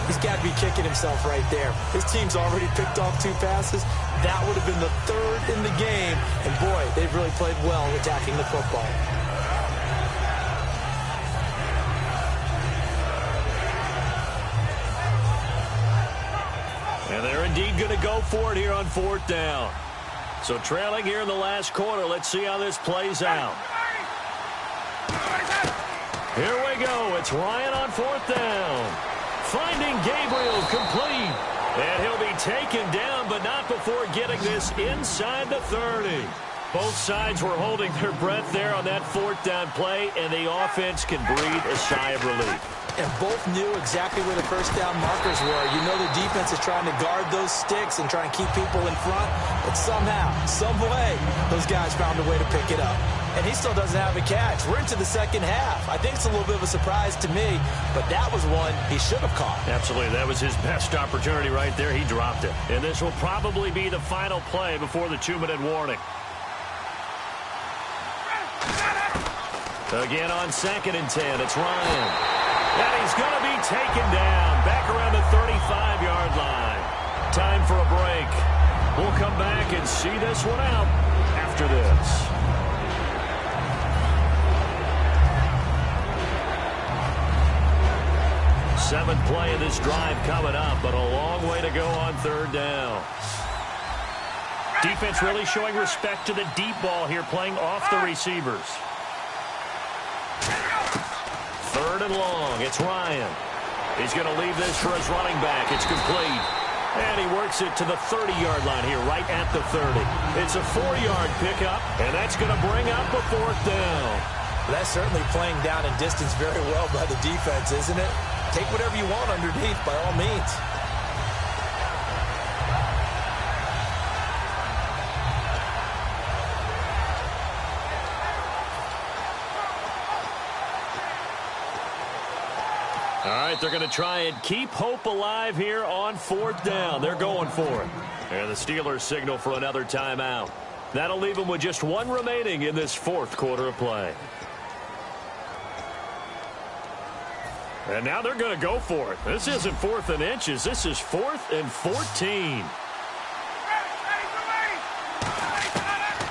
He's got to be kicking himself right there. His team's already picked off 2 passes. That would have been the 3rd in the game. And, boy, they've really played well attacking the football. And they're indeed going to go for it here on 4th down. So trailing here in the last quarter. Let's see how this plays out. Here we go. It's Ryan on 4th down. Finding Gabriel complete. And he'll be taken down, but not before getting this inside the 30. Both sides were holding their breath there on that 4th down play, and the offense can breathe a sigh of relief. And both knew exactly where the first down markers were. You know the defense is trying to guard those sticks and try and keep people in front. But somehow, some way, those guys found a way to pick it up. And he still doesn't have a catch. We're into the second half. I think it's a little bit of a surprise to me, but that was one he should have caught. Absolutely. That was his best opportunity right there. He dropped it. And this will probably be the final play before the 2-minute warning. Again on 2nd and 10, it's Ryan. And he's going to be taken down back around the 35-yard line. Time for a break. We'll come back and see this one out after this. Seventh play of this drive coming up, but a long way to go on 3rd down. Defense really showing respect to the deep ball here, playing off the receivers. 3rd and long. It's Ryan. He's going to leave this for his running back. It's complete. And he works it to the 30-yard line here, right at the 30. It's a 4-yard pickup, and that's going to bring up a 4th down. That's certainly playing down in distance very well by the defense, isn't it? Take whatever you want underneath, by all means. All right, they're going to try and keep hope alive here on 4th down. They're going for it. And the Steelers signal for another timeout. That'll leave them with just 1 remaining in this 4th quarter of play. And now they're going to go for it. This isn't 4th and inches. This is 4th and 14.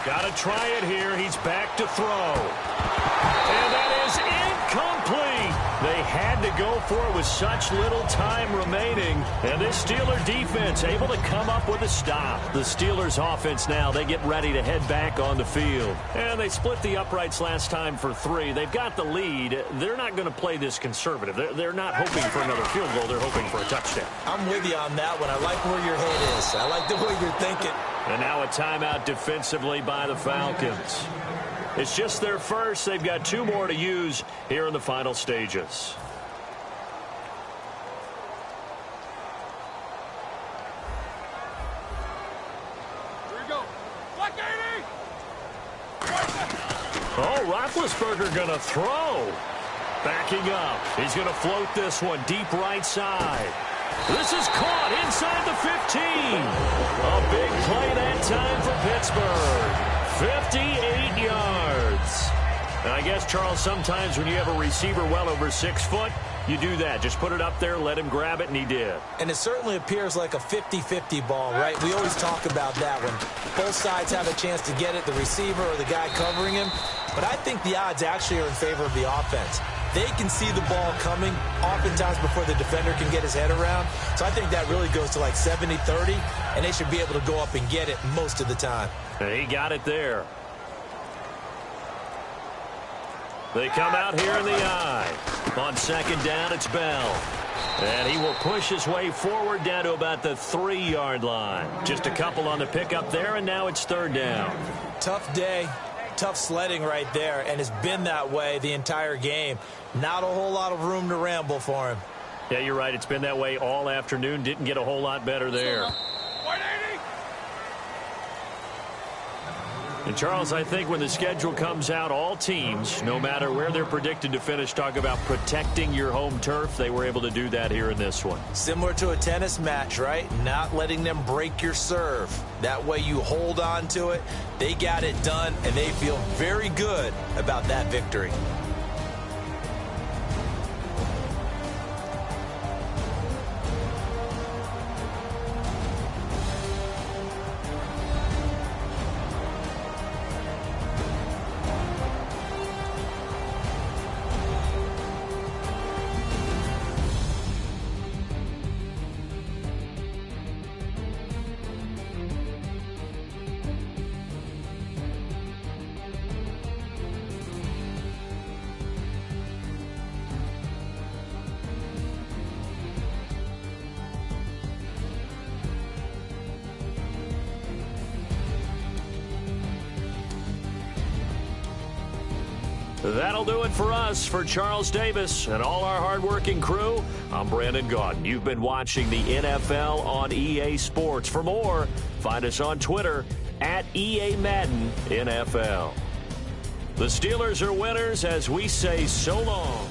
Got to try it here. He's back to throw. And that is incomplete. They had to go for it with such little time remaining. And this Steeler defense able to come up with a stop. The Steelers offense now, they get ready to head back on the field. And they split the uprights last time for 3. They've got the lead. They're not going to play this conservative. They're not hoping for another field goal. They're hoping for a touchdown. I'm with you on that one. I like where your head is. I like the way you're thinking. And now a timeout defensively by the Falcons. It's just their first. They've got 2 more to use here in the final stages. Here we go. Black 80! Oh, Roethlisberger going to throw. Backing up. He's going to float this one deep right side. This is caught inside the 15. A big play that time for Pittsburgh. 58 yards. And I guess, Charles, sometimes when you have a receiver well over 6 foot, you do that. Just put it up there, let him grab it, and he did. And it certainly appears like a 50-50 ball, right? We always talk about that when both sides have a chance to get it, the receiver or the guy covering him. But I think the odds actually are in favor of the offense. They can see the ball coming oftentimes before the defender can get his head around. So I think that really goes to like 70-30, and they should be able to go up and get it most of the time. And he got it there. They come out here in the eye. On 2nd down, it's Bell. And he will push his way forward down to about the 3-yard line. Just a couple on the pickup there, and now it's 3rd down. Tough day. Tough sledding right there, and it's been that way the entire game. Not a whole lot of room to ramble for him. Yeah, you're right. It's been that way all afternoon. Didn't get a whole lot better there. And, Charles, I think when the schedule comes out, all teams, no matter where they're predicted to finish, talk about protecting your home turf. They were able to do that here in this one. Similar to a tennis match, right? Not letting them break your serve. That way you hold on to it. They got it done, and they feel very good about that victory. That'll do it for us. For Charles Davis and all our hardworking crew, I'm Brandon Gaudin. You've been watching the NFL on EA Sports. For more, find us on Twitter at EA Madden NFL. The Steelers are winners as we say so long.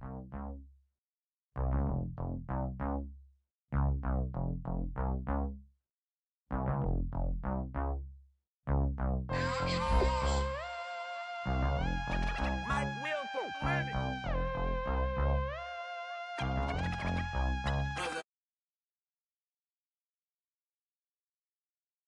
Mike will go.